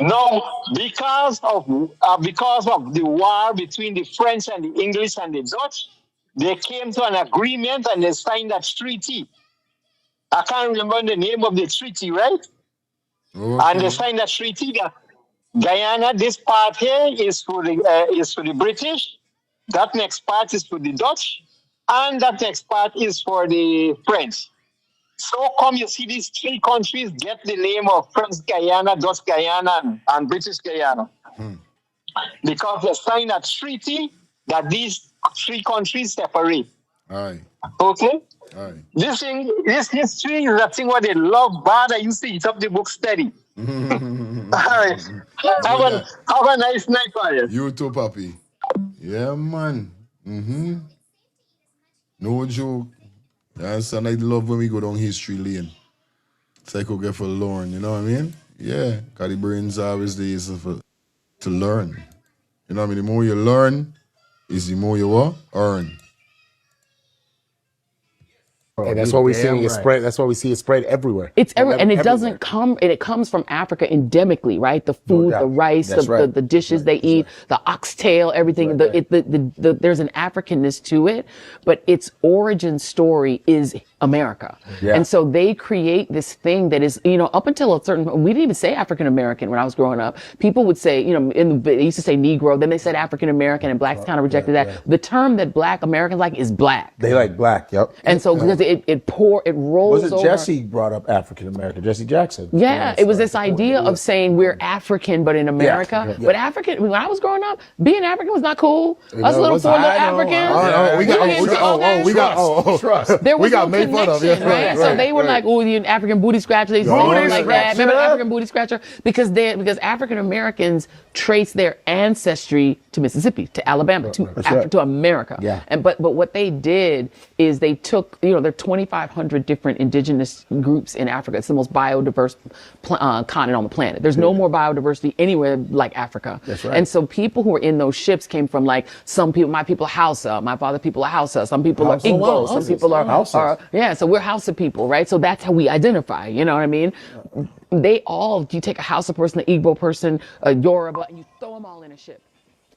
No, because of the war between the French and the English and the Dutch, they came to an agreement and they signed that treaty. I can't remember the name of the treaty, right? Okay. And they signed that treaty that Guyana, this part here is for the British, that next part is for the Dutch, and that next part is for the French. So come you see these three countries get the name of French Guyana, Dutch Guyana, and British Guyana. Because they signed a treaty that these three countries separate. Aye. Okay? Aye. This history is a thing what they love bad. I used to eat up the book steady. All right. Have a nice night, Fire. You too, Papi. Yeah, man. No joke. You understand? I love when we go down history lane. So I could get for learn, you know what I mean? Yeah, because the brains always there is to learn. You know what I mean? The more you learn, is the more you what? Earn. And that's why we see it spread. That's why we see it spread everywhere. It's everywhere, and it doesn't come. And it comes from Africa endemically, right? The food, the rice, the dishes they eat, the oxtail, everything. There's an Africanness to it, but its origin story is America. Yeah. And so they create this thing that is, up until a certain, we didn't even say African American when I was growing up. People would say, they used to say Negro, then they said African American, and blacks kind of rejected that. Yeah. The term that black Americans like is black. They like black, yep. And so because it rolls over. Was it Jesse brought up African American, Jesse Jackson? Yeah, it was this idea of saying we're African, but in America. Yeah. But African, when I was growing up, being African was not cool. Us little four little Africans. We got trust. There was no connection, right? So they were like, oh, the African booty scratcher. They say like that. Remember African booty scratcher? Because African Americans trace their ancestry to Mississippi, to Alabama, to America. Yeah. But what they did is they took, there are 2,500 different indigenous groups in Africa. It's the most biodiverse continent on the planet. There's no more biodiversity anywhere like Africa. That's right. And so people who were in those ships came from like some people, my people are Hausa, my father people are Hausa, some people are Igbo, some people are Hausa. So we're Hausa people, right? So that's how we identify, you know what I mean? You take a Hausa person, an Igbo person, a Yoruba, and you throw them all in a ship.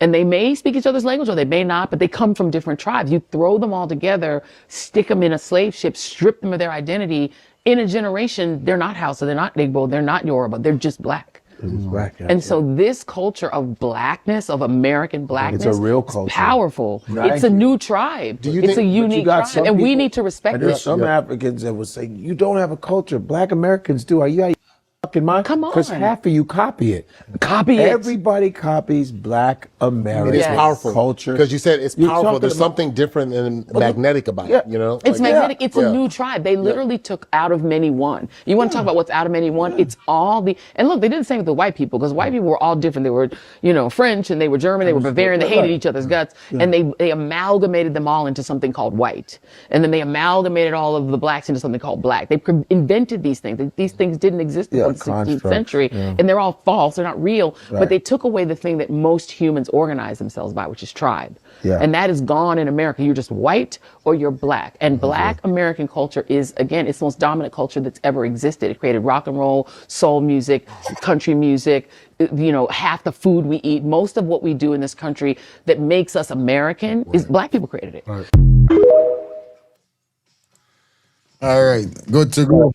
And they may speak each other's language or they may not, but they come from different tribes. You throw them all together, stick them in a slave ship, strip them of their identity. In a generation, they're not Hausa, they're not Igbo, they're not Yoruba, they're just black. Black, yeah. And so this culture of blackness, of American blackness, it's a real culture. Powerful. It's a new tribe. It's a unique tribe, and we need to respect it. There's some Africans that would say, you don't have a culture. Black Americans do. Are you out of fucking mind? Come on. Because half of you copy it. Everybody copies Black American It's powerful. culture. Because you said it's powerful. There's something different and magnetic about it, It's magnetic. It's a new tribe. They literally took out of many one. You want to talk about what's out of many one? It's all and look, they did the same with the white people, because white people were all different. They were, French, and they were German, they were Bavarian, they hated each other's guts, and they amalgamated them all into something called white. And then they amalgamated all of the blacks into something called black. They invented these things. These things didn't exist before. 16th century, and they're all false. They're not real, but they took away the thing that most humans organize themselves by, which is tribe. And that is gone in America. You're just white or you're black. And black American culture is, again, it's the most dominant culture that's ever existed. It created rock and roll, soul music, country music, you know, half the food we eat, most of what we do in this country that makes us American is black people created it. All right, good to go.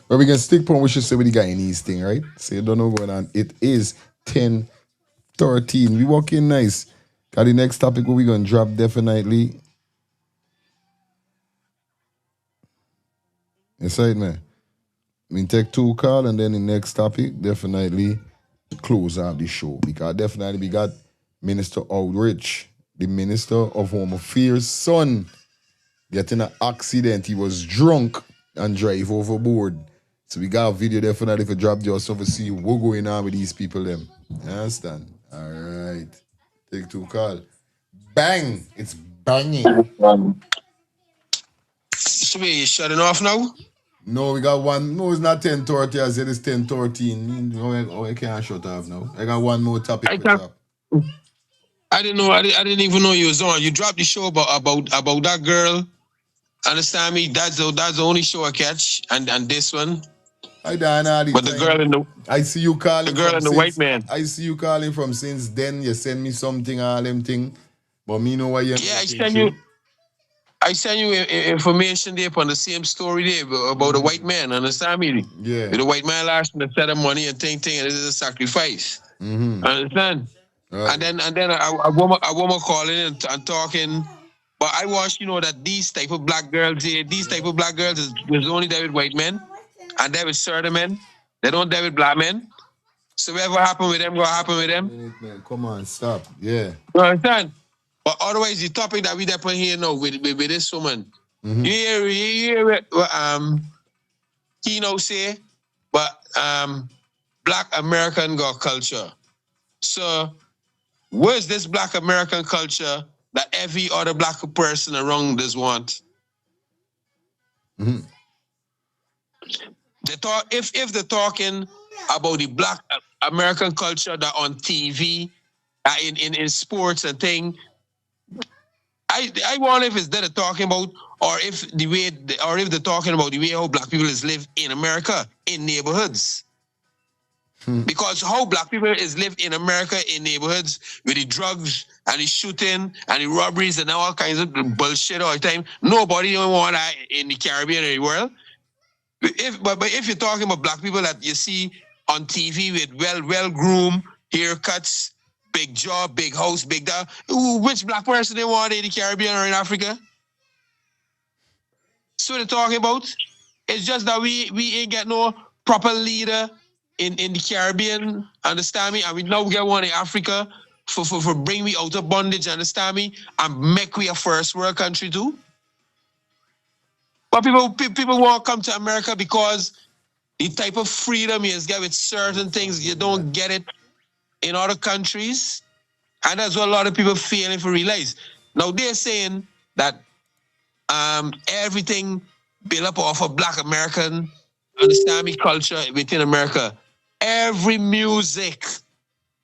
But we can stick point, we should say with the Guyanese thing, right? So you don't know what's going on. It is 10:13. We walking nice. Got the next topic where we gonna drop definitely. Yes, right, man. We take 2 call and then the next topic definitely close out the show because definitely we got Minister Outreach, the Minister of Home Affairs' son, getting an accident. He was drunk and drive overboard. So we got a video definitely for drop just so to see what's going on with these people them. You understand? All right. Take 2 call. Bang! It's banging. So you shutting off now? No, we got one. No, it's not 10:30. I said it's 10:13. Oh, I can't shut off now. I got one more topic to drop. I didn't know. I didn't even know you was on. You dropped the show about that girl. Understand me? That's the only show I catch. And this one. I done all the But time. the girl in the I see you calling. The girl and the white man. I see you calling from since then. You send me something, all them thing. But me know why you. Yeah, I send you information there on the same story there about the white man. Understand me? Yeah. The white man last to set of money and thing, and it is a sacrifice. Understand? Right. And then a woman calling and talking. But I watch, you know, that these type of black girls here, these type of black girls is only there with white men, and there with certain men. They don't there with black men. So whatever happen with them, gonna happen with them. Man, come on, stop. Yeah. You understand? But otherwise, the topic that we put here now with this woman, you hear what Kino say, but black American got culture. So where's this black American culture that every other black person around us want? They talk if they're talking about the black American culture that on TV, in sports and thing. I wonder if it's that they're talking about, or if they're talking about the way how black people is live in America in neighborhoods. Because how black people is live in America in neighborhoods with the drugs and the shooting and the robberies and all kinds of bullshit all the time. Nobody don't want that in the Caribbean or the world. But if you're talking about black people that you see on TV with well groomed haircuts, big job, big house, big dog. Which black person they want in the Caribbean or in Africa? So they're talking about. It's just that we ain't get no proper leader in the Caribbean, understand me? And we now get one in Africa for bring me out of bondage, understand me? And make we a first world country too. But people want to come to America because the type of freedom you get with certain things, you don't get it in other countries. And that's what a lot of people failing to realize. Now they're saying that everything built up off of black American, understand me, culture within America. Every music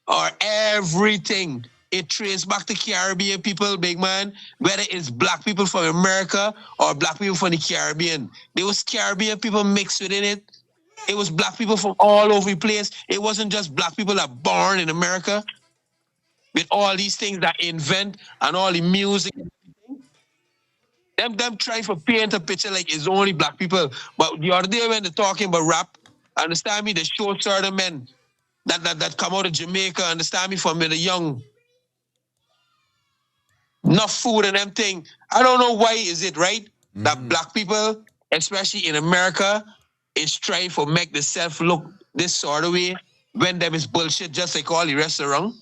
or everything, it traces back to Caribbean people, big man, whether it's black people from America or black people from the Caribbean. There was Caribbean people mixed within it. It was black people from all over the place. It wasn't just black people that born in America with all these things that invent and all the music. Them trying to paint a picture like it's only black people. But the other day when they're talking about rap, understand me, they show certain men that come out of Jamaica, understand me, from the young. Enough food and them thing. I don't know why is it, right? That black people, especially in America, is trying to make themselves look this sort of way when them is bullshit just like all the rest around.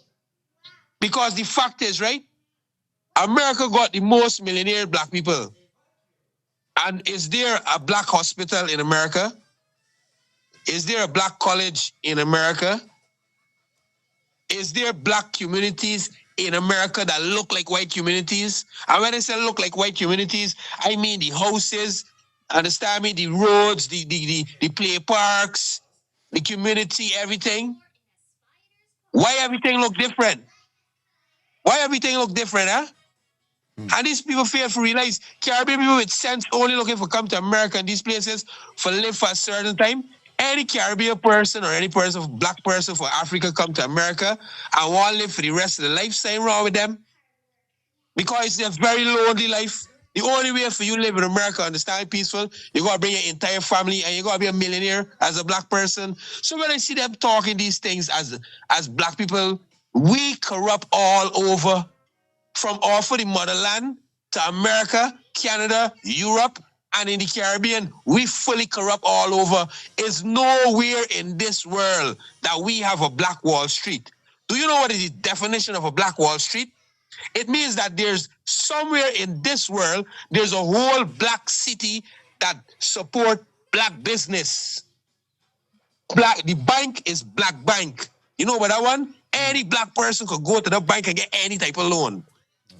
Because the fact is, right? America got the most millionaire black people. And is there a black hospital in America? Is there a black college in America? Is there black communities in America that look like white communities? And when I say look like white communities, I mean the houses, Understand me? The roads, the play parks, the community, everything. Why everything look different? Why everything look different, huh? And these people fail to realize Caribbean people with sense only looking for come to America and these places for live for a certain time. Any Caribbean person or any person, black person for Africa come to America and want to live for the rest of the life, same wrong with them. Because it's a very lonely life. The only way for you to live in America, understand, peaceful, you got to bring your entire family and you got to be a millionaire as a black person. So when I see them talking these things as black people, we corrupt all over, from off of the motherland to America, Canada, Europe, and in the Caribbean. We fully corrupt all over. It's nowhere in this world that we have a Black Wall Street. Do you know what is the definition of a Black Wall Street? It means that there's somewhere in this world, there's a whole black city that support black business. The bank is black bank. You know about that one? Any black person could go to the bank and get any type of loan.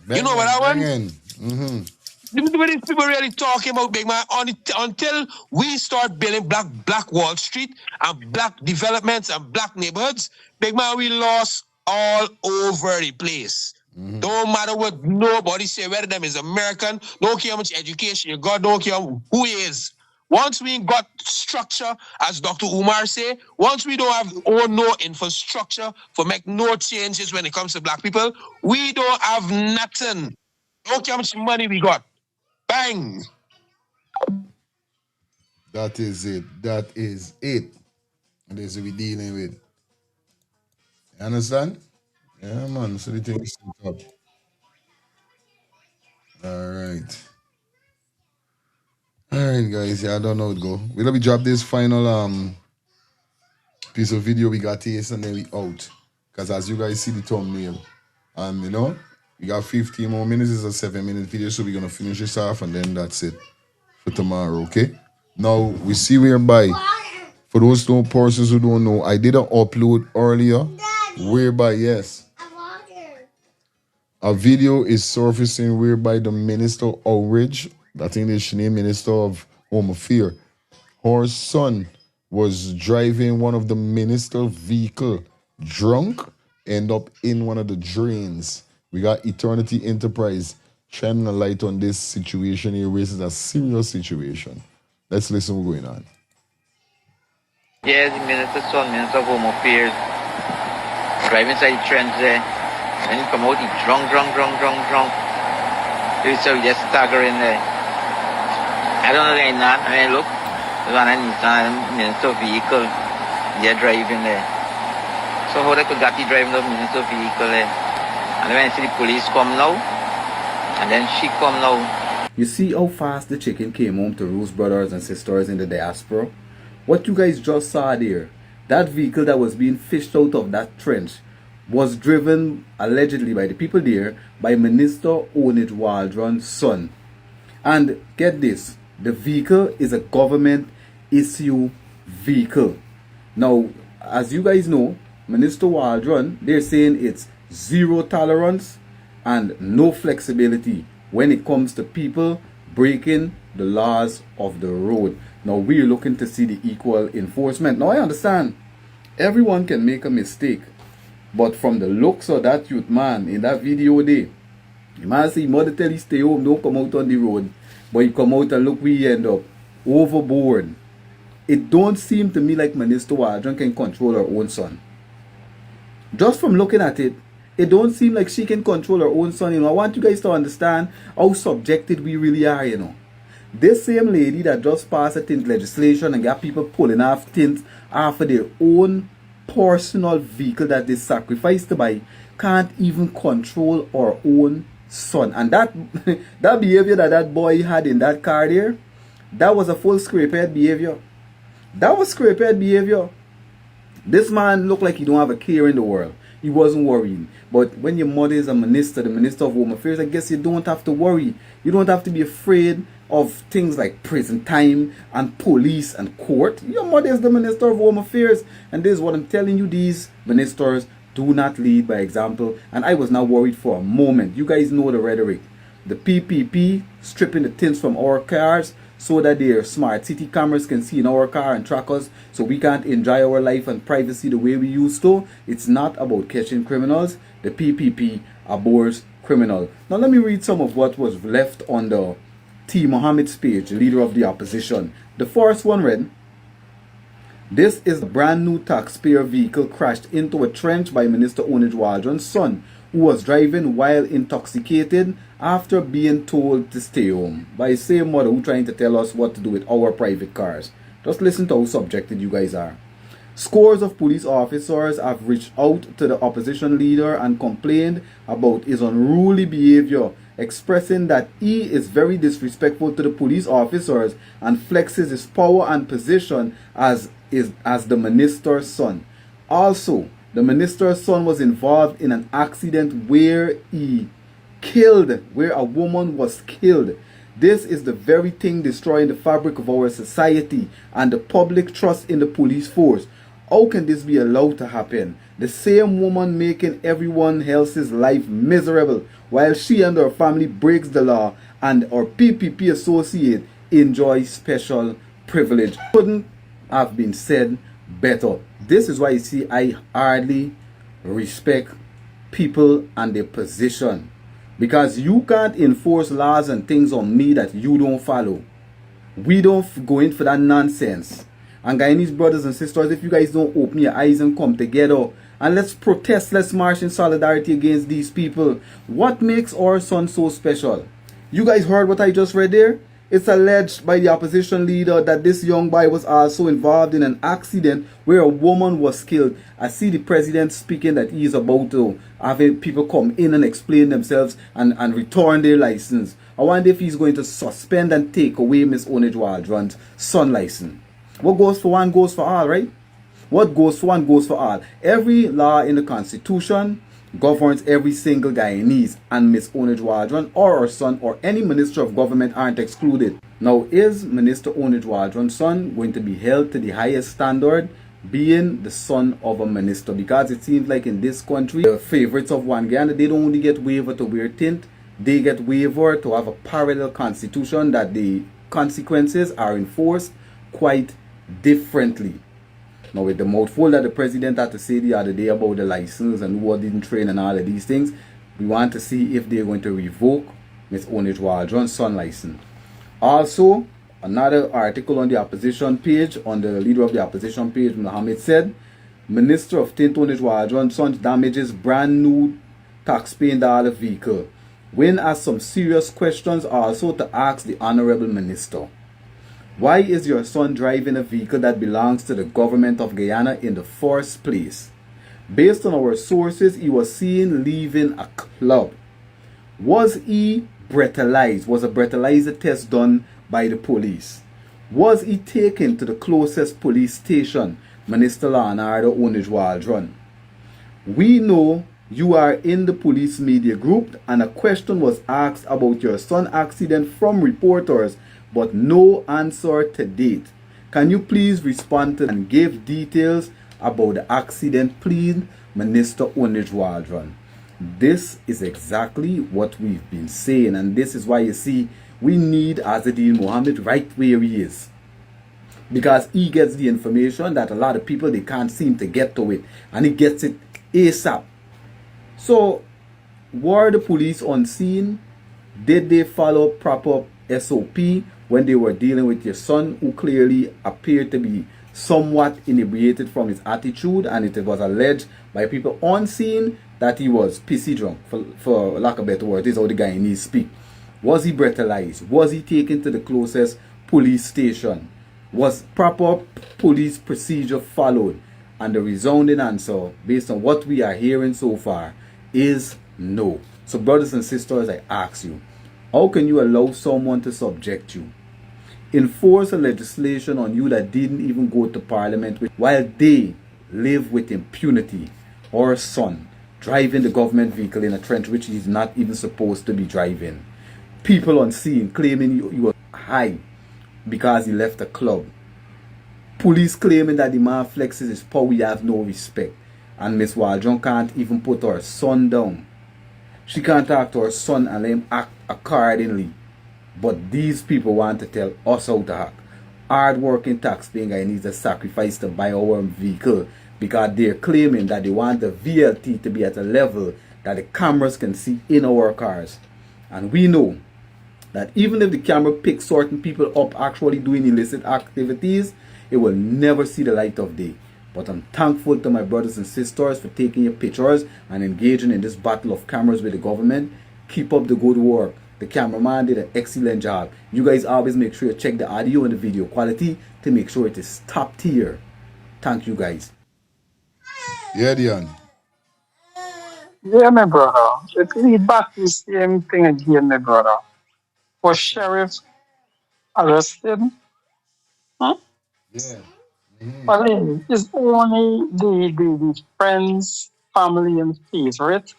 You know about that one? Mm-hmm. What these people really talking about, big man? Until we start building black Wall Street and black developments and black neighborhoods, big man, we lost all over the place. Don't matter what nobody say, whether them is American, don't care how much education you got, don't care who he is. Once we got structure, as Dr. Umar say, once we don't have no infrastructure for make no changes when it comes to black people, we don't have nothing. Don't care how much money we got. Bang! That is it. That is it. And this is what we're dealing with. You understand? Yeah, man. So the thing is set up. All right. All right, guys. Yeah, I don't know how it go. We'll be drop this final piece of video we got taste and then we out. Because as you guys see the thumbnail, you know, we got 15 more minutes. It's a 7-minute video, so we're gonna finish this off and then that's it for tomorrow. Okay. Now we see whereby, for those two persons who don't know, I did an upload earlier, whereby yes, a video is surfacing whereby the Minister Outreach, I think they should name Minister of Home Affairs, her son was driving one of the minister's vehicle drunk, end up in one of the drains. We got Eternity Enterprise shining a light on this situation. It raises a serious situation. Let's listen what's going on. Yes, the Minister's son, Minister of Home Affairs, driving inside the trench there. And he come out, he drunk. He was just staggering there. I don't know the guy. I mean, look, there's one Minister vehicle, they're driving there. So how they could get you driving the Minister vehicle there? And then I see the police come now, and then she come now. You see how fast the chicken came home to Ruth's brothers and sisters in the diaspora? What you guys just saw there, that vehicle that was being fished out of that trench was driven allegedly by the people there by Minister Onit Waldron's son. And get this, the vehicle is a government issue vehicle. Now, as you guys know, Minister Waldron, they're saying it's zero tolerance and no flexibility when it comes to people breaking the laws of the road. Now we're looking to see the equal enforcement. Now I understand everyone can make a mistake, but from the looks of that youth man in that video there, you might see mother tell you stay home, don't come out on the road, but you come out and look where you end up, overboard. It don't seem to me like Minister Waldron can control her own son. Just from looking at it, it don't seem like she can control her own son. You know, I want you guys to understand how subjected we really are, you know. This same lady that just passed a tint legislation and got people pulling off tint after their own personal vehicle that they sacrificed to buy can't even control her own son. And that that behavior that boy had in that car there, that was a full scrapehead behavior. That was scrapehead behavior. This man looked like he don't have a care in the world. He wasn't worrying. But when your mother is a minister, the Minister of Home Affairs, I guess you don't have to worry. You don't have to be afraid of things like prison time and police and court. Your mother is the Minister of Home Affairs. And this is what I'm telling you, these ministers do not lead by example. And I was not worried for a moment. You guys know the rhetoric. The PPP, stripping the tints from our cars so that their smart city cameras can see in our car and track us so we can't enjoy our life and privacy the way we used to. It's not about catching criminals. The PPP abhors criminal. Now let me read some of what was left on the T. Mohammed's page, leader of the opposition. The first one read, "This is a brand new taxpayer vehicle crashed into a trench by Minister Onij Waldron's son, who was driving while intoxicated after being told to stay home by the same mother who trying to tell us what to do with our private cars." Just listen to how subjected you guys are. Scores of police officers have reached out to the opposition leader and complained about his unruly behavior, expressing that he is very disrespectful to the police officers and flexes his power and position as the minister's son. Also, the minister's son was involved in an accident where a woman was killed. This is the very thing destroying the fabric of our society and the public trust in the police force. How can this be allowed to happen? The same woman making everyone else's life miserable while she and her family breaks the law and our PPP associate enjoys special privilege. Couldn't have been said better. This is why you see I hardly respect people and their position, because you can't enforce laws and things on me that you don't follow. We don't go in for that nonsense. And Guyanese brothers and sisters, if you guys don't open your eyes and come together and let's protest, let's march in solidarity against these people. What makes our son so special? You guys heard what I just read there? It's alleged by the opposition leader that this young boy was also involved in an accident where a woman was killed. I see the president speaking that he is about to have people come in and explain themselves and return their license. I wonder if he's going to suspend and take away Miss Onij Waldron's son license. What goes for one goes for all, right? What goes for one goes for all. Every law in the Constitution governs every single Guyanese, and Miss Onij Waldron or her son or any minister of government aren't excluded. Now, is Minister Onij Waldron's son going to be held to the highest standard, being the son of a minister? Because it seems like in this country, the favorites of one Guyana, they don't only get waiver to wear tint, they get waiver to have a parallel constitution that the consequences are enforced quite differently. Now, with the mouthful that the president had to say the other day about the license and who didn't train and all of these things, we want to see if they're going to revoke Miss Onij Waldron's son license. Also, another article on the opposition page, on the leader of the opposition page, Mohammed, said, Minister of Tint Onij Waldron's son damages brand new taxpaying dollar vehicle. Win asked some serious questions also to ask the Honorable Minister. Why is your son driving a vehicle that belongs to the government of Guyana in the first place? Based on our sources, he was seen leaving a club. Was he breathalyzed? Was a breathalyzer test done by the police? Was he taken to the closest police station, Minister Leonardo Onij Waldron? We know you are in the police media group, and a question was asked about your son's accident from reporters, but no answer to date. Can you please respond to and give details about the accident, please, Minister Onij Waldron? This is exactly what we've been saying, and this is why you see we need Azadeen Mohammed right where he is, because he gets the information that a lot of people, they can't seem to get to it, and he gets it ASAP. So, were the police on scene? Did they follow proper SOP when they were dealing with your son, who clearly appeared to be somewhat inebriated from his attitude, and it was alleged by people on scene that he was pissy drunk, for lack of a better word. This is how the Guyanese speak. Was he breathalyzed? Was he taken to the closest police station? Was proper police procedure followed? And the resounding answer, based on what we are hearing so far, is no. So brothers and sisters, I ask you, how can you allow someone to subject you, enforce a legislation on you that didn't even go to parliament, while they live with impunity? Or a son driving the government vehicle in a trench which he's not even supposed to be driving. People on scene claiming you were high because he left a club. Police claiming that the man flexes his power, we have no respect. And Miss Waldron can't even put her son down. She can't talk to her son and let him act accordingly. But these people want to tell us how to hack. Hard-working taxpaying guy needs a sacrifice to buy our vehicle because they're claiming that they want the VLT to be at a level that the cameras can see in our cars. And we know that even if the camera picks certain people up actually doing illicit activities, it will never see the light of day. But I'm thankful to my brothers and sisters for taking your pictures and engaging in this battle of cameras with the government. Keep up the good work. The cameraman did an excellent job. You guys always make sure you check the audio and the video quality to make sure it is top tier. Thank you guys. Yeah, Dion. Yeah, my brother. It lead back to the same thing again, my brother. Was sheriff arrested? Huh? Yeah. Well, it's only the friends, family, and favorite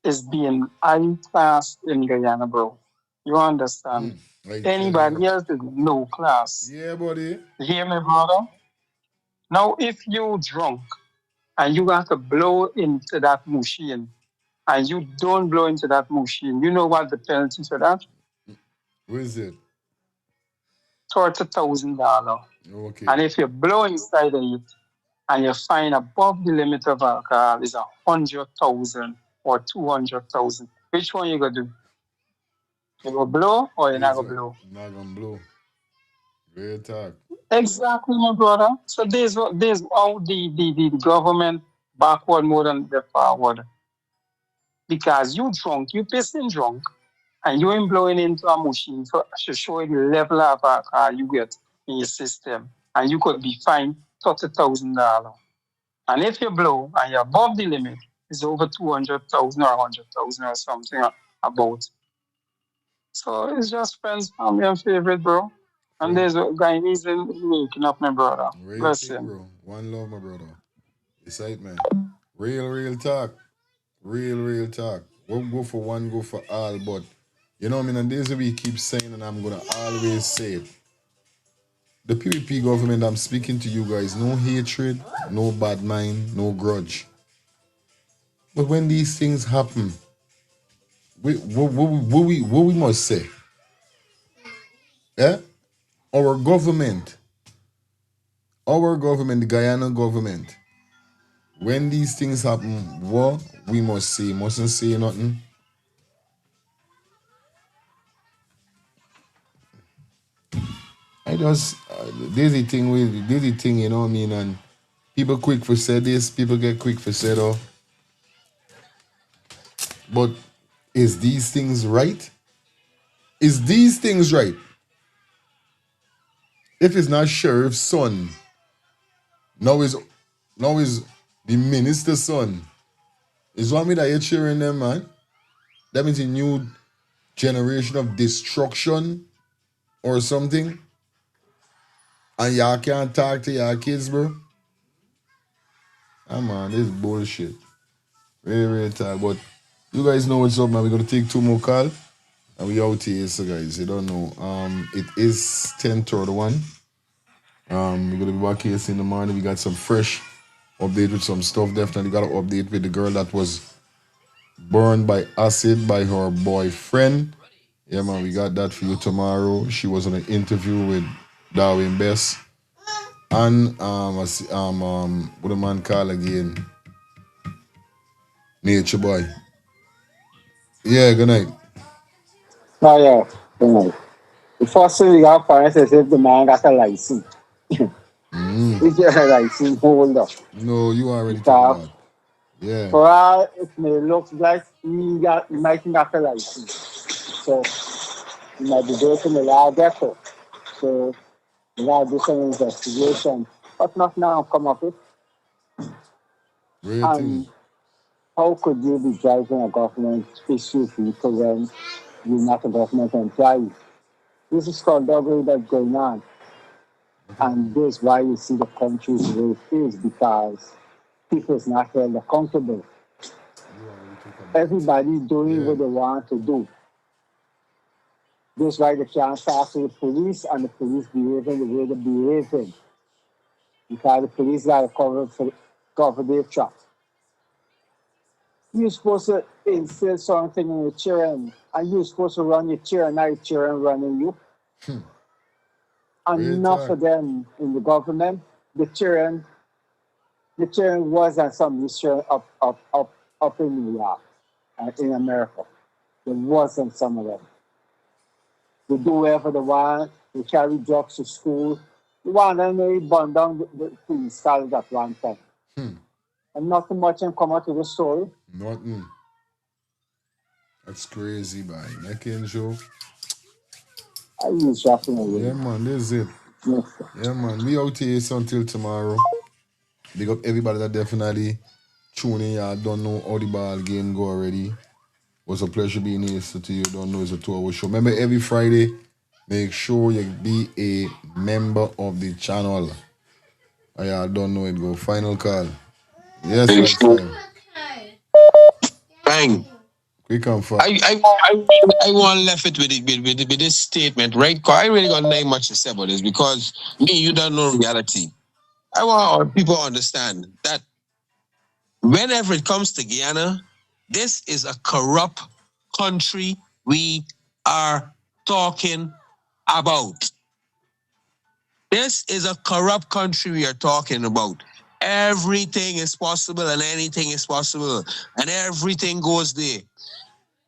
is being high class in Guyana, bro. You understand? Anybody else is low class. Yeah, buddy. You hear me, brother? Now, if you drunk and you got to blow into that machine and you don't blow into that machine, you know what the penalty for that? What is it? $30,000. Okay. And if you blow inside of it and you find above the limit of alcohol is 100,000 or 200,000, which one you gonna do? You gonna blow or you're not gonna blow? Not gonna blow. Real talk. Exactly, my brother. So there's how the government backward more than the forward. Because you drunk, you pissing drunk, and you ain't blowing into a machine to show you the level of alcohol you get in your system. And you could be fined $30,000. And if you blow and you're above the limit, it's over 200,000 or 100,000 or something about. So it's just friends, family, and favorite, bro. And there's a Guyanese making up, my brother. Bless him. Bro. One love, my brother. Excitement. Real talk. Real talk. One go for one, go for all, but you know what I mean? And this is what we keep saying, and I'm gonna always say it. The PVP government, I'm speaking to you guys, no hatred, no bad mind, no grudge. But when these things happen, what we must say? Yeah? Our government, the Guyana government, when these things happen, what we must say? Mustn't say nothing. I just, there's the thing, you know what I mean? And people quick for say this, people get quick for say that. But is these things right? Is these things right? If it's not sheriff's son, now is the minister's son. Is what me that you're cheering them, man? That means a new generation of destruction or something. And y'all can't talk to y'all kids, bro. Ah man, this is bullshit. Really tired. But you guys know what's up, man. We're gonna take 2 more calls. And we out here, so guys, you don't know. It is 10:31. We're gonna be back here in the morning. We got some fresh update with some stuff. Definitely got an update with the girl that was burned by acid by her boyfriend. Yeah, man, we got that for you tomorrow. She was on an interview with Darwin Best. And what a man call again? Nature Boy. Yeah, good night. Oh, yeah, good night. The first thing we got to find is if the man got a license. If you have a license, hold up. No, you already told that. Yeah. For all, it may look like he might not have a license. So, he might be breaking the law depot. So, we got to do some investigation. But not now come up with. And how could you be driving a government issue vehicle when you're not a government employee? This is called robbery that's going on. And this is why you see the country's way it is, because people is not held accountable. Everybody's doing what they want to do. This is why they can't talk to the police and the police behaving the way they're behaving. Because the police got to cover their tracks. you're supposed to instill something in your children, and you're supposed to run your children, not your children running you. Enough of them in the government. The children wasn't some mission up in New York and in America. There wasn't some of them. They do whatever they want. They carry drugs to school. One of them they burned down the police college at one time. And nothing much can come out of the story. Nothing. That's crazy, boy. Making sure. I use dropping away. Yeah, man, this is it. Yes. Yeah, man. We out here until tomorrow. Big up everybody that definitely tuning in. I don't know how the ball game go already. It was a pleasure being here to you. Don't know it's a 2-hour show. Remember, every Friday, make sure you be a member of the channel. I don't know it go. Final call. Yes, lifestyle. Bang. Quick and fast. I want to left it with this statement, right? Because I really got nothing much to say about this because you don't know reality. I want our people to understand that whenever it comes to Guyana, this is a corrupt country we are talking about. This is a corrupt country we are talking about. Everything is possible and anything is possible. And everything goes there.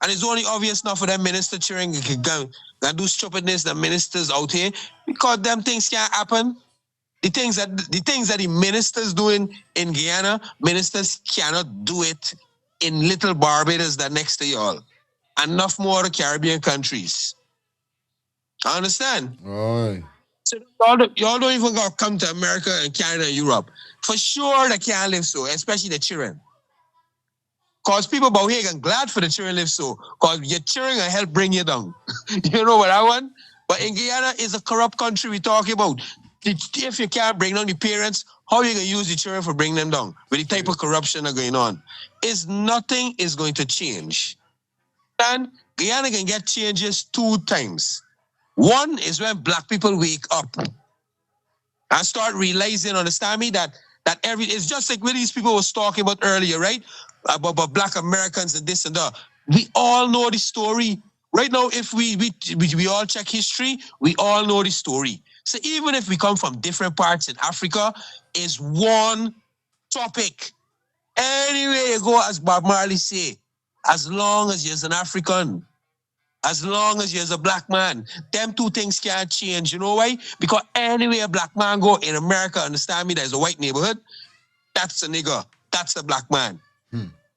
And it's only obvious now for them minister cheering and do stupidness, the ministers out here, because them things can't happen. The things that the ministers doing in Guyana, ministers cannot do it in little Barbados that next to y'all. Enough more other Caribbean countries. I understand? Right. So y'all don't even gotta come to America and Canada and Europe. For sure they can't live so, especially the children. Cause people about here are glad for the children live so. Cause your children will help bring you down. You know what I want? But in Guyana is a corrupt country we talking about. If you can't bring down the parents, how are you gonna use the children for bringing them down? With the type of corruption that going on. Nothing is going to change. And Guyana can get changes 2 times. One is when black people wake up and start realizing, understand me, that it's just like what these people was talking about earlier, right? About black Americans and this and that. We all know the story. Right now, if we all check history, we all know the story. So even if we come from different parts in Africa, is one topic. Anyway you go, as Bob Marley say, as long as you're an African, as long as you're a black man, them 2 things can't change. You know why? Because anywhere a black man go in America, understand me, there's a white neighborhood, that's a nigga. That's a black man.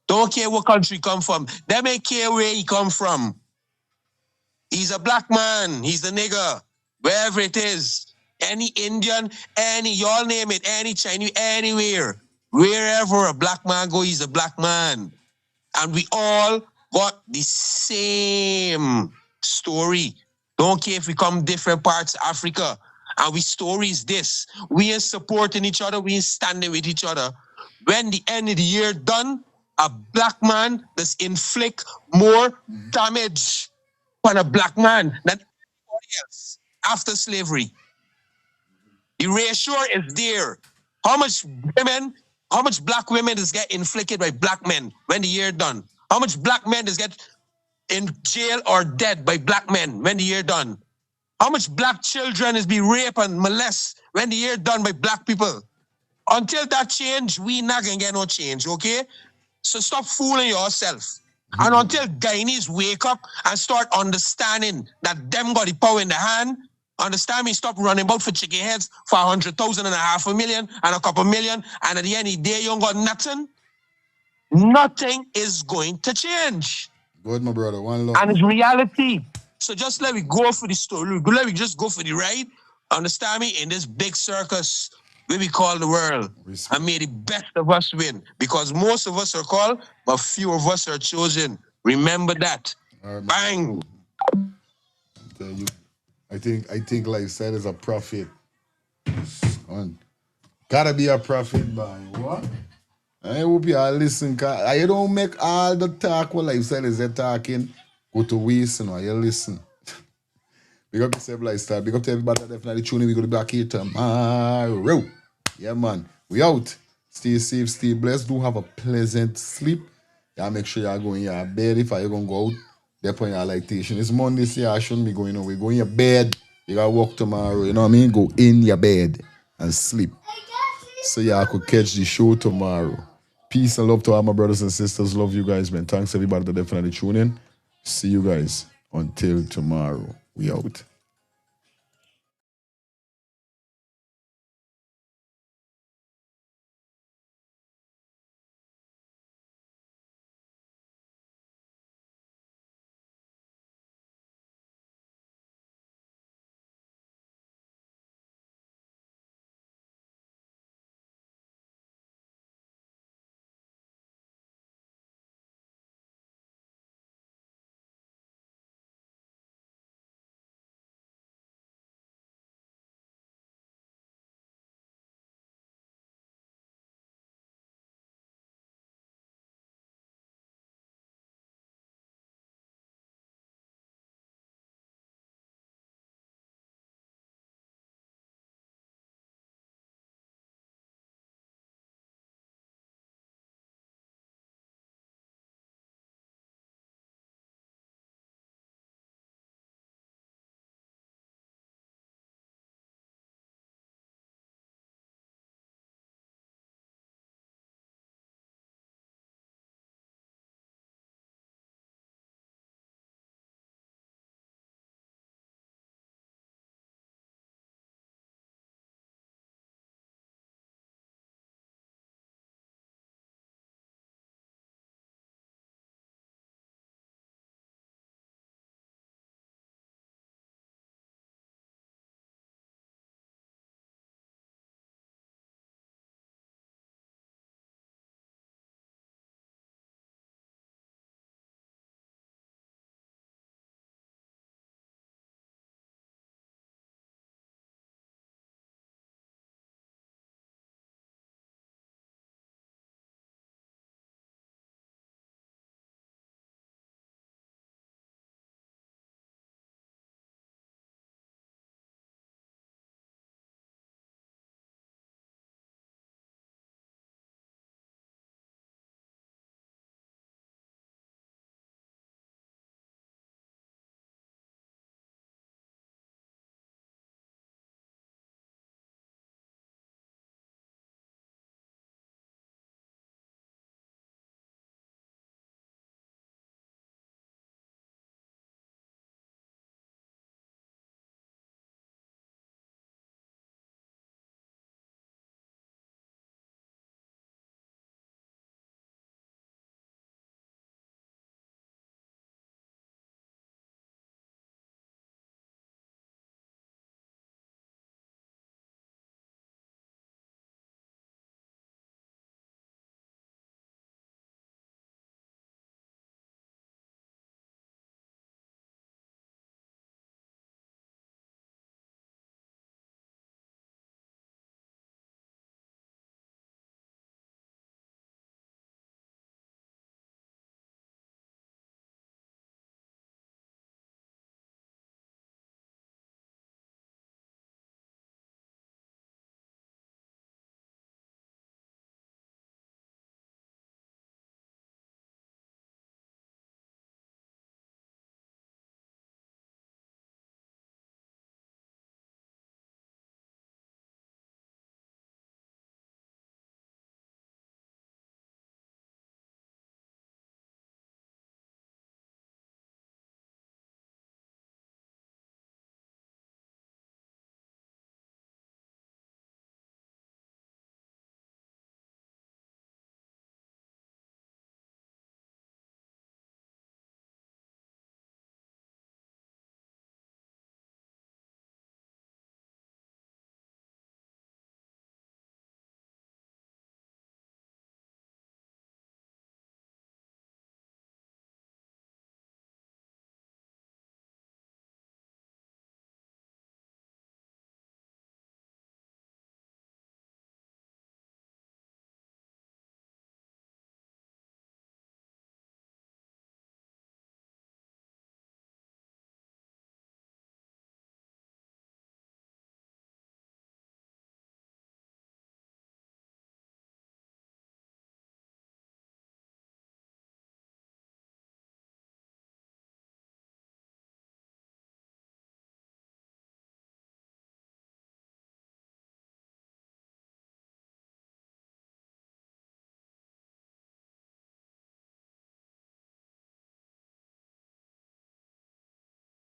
Don't care what country he come from. They may care where he come from. He's a black man. He's a nigga. Wherever it is. Any Indian, y'all name it, any Chinese, anywhere. Wherever a black man go, he's a black man. And we all got the same story. Don't care if we come different parts of Africa. And we story is this. We are supporting each other. We are standing with each other. When the end of the year done, a black man does inflict more damage on a black man than anybody else after slavery. The ratio is there. How much black women does get inflicted by black men when the year done? How much black men does get in jail or dead by black men when the year done? How much black children is be raped and molested when the year done by black people? Until that change, we not gonna get no change, okay? So stop fooling yourself. And until Guyanese wake up and start understanding that them got the power in the hand, understand me, stop running about for chicken heads for 100,000 and $500,000 and a couple million, and at the end of the day, you don't got nothing. Nothing is going to change. Good, my brother. One love. And it's reality. So just let me go for the story. Let me just go for the ride. Understand me? In this big circus where we call the world. And may the best of us win. Because most of us are called, but few of us are chosen. Remember that. Right, bang. I tell you, I think lifestyle is a prophet. Son. Gotta be a prophet, boy. What? I hope you all listen, cause I don't make all the talk what lifestyle is talking. Go to waste, you know, you listen. Big up yourself, lifestyle. Big up to everybody that definitely tuning. We go to back here tomorrow. Yeah, man. We out. Stay safe, stay blessed. Do have a pleasant sleep. Y'all make sure y'all go in your bed. If you're going to go out, they're putting your lactation. It's Monday, so y'all shouldn't be going away. Go in your bed. You got to work tomorrow. You know what I mean? Go in your bed and sleep. So y'all could catch the show tomorrow. Peace and love to all my brothers and sisters. Love you guys, man. Thanks everybody to definitely tune in. See you guys until tomorrow. We out.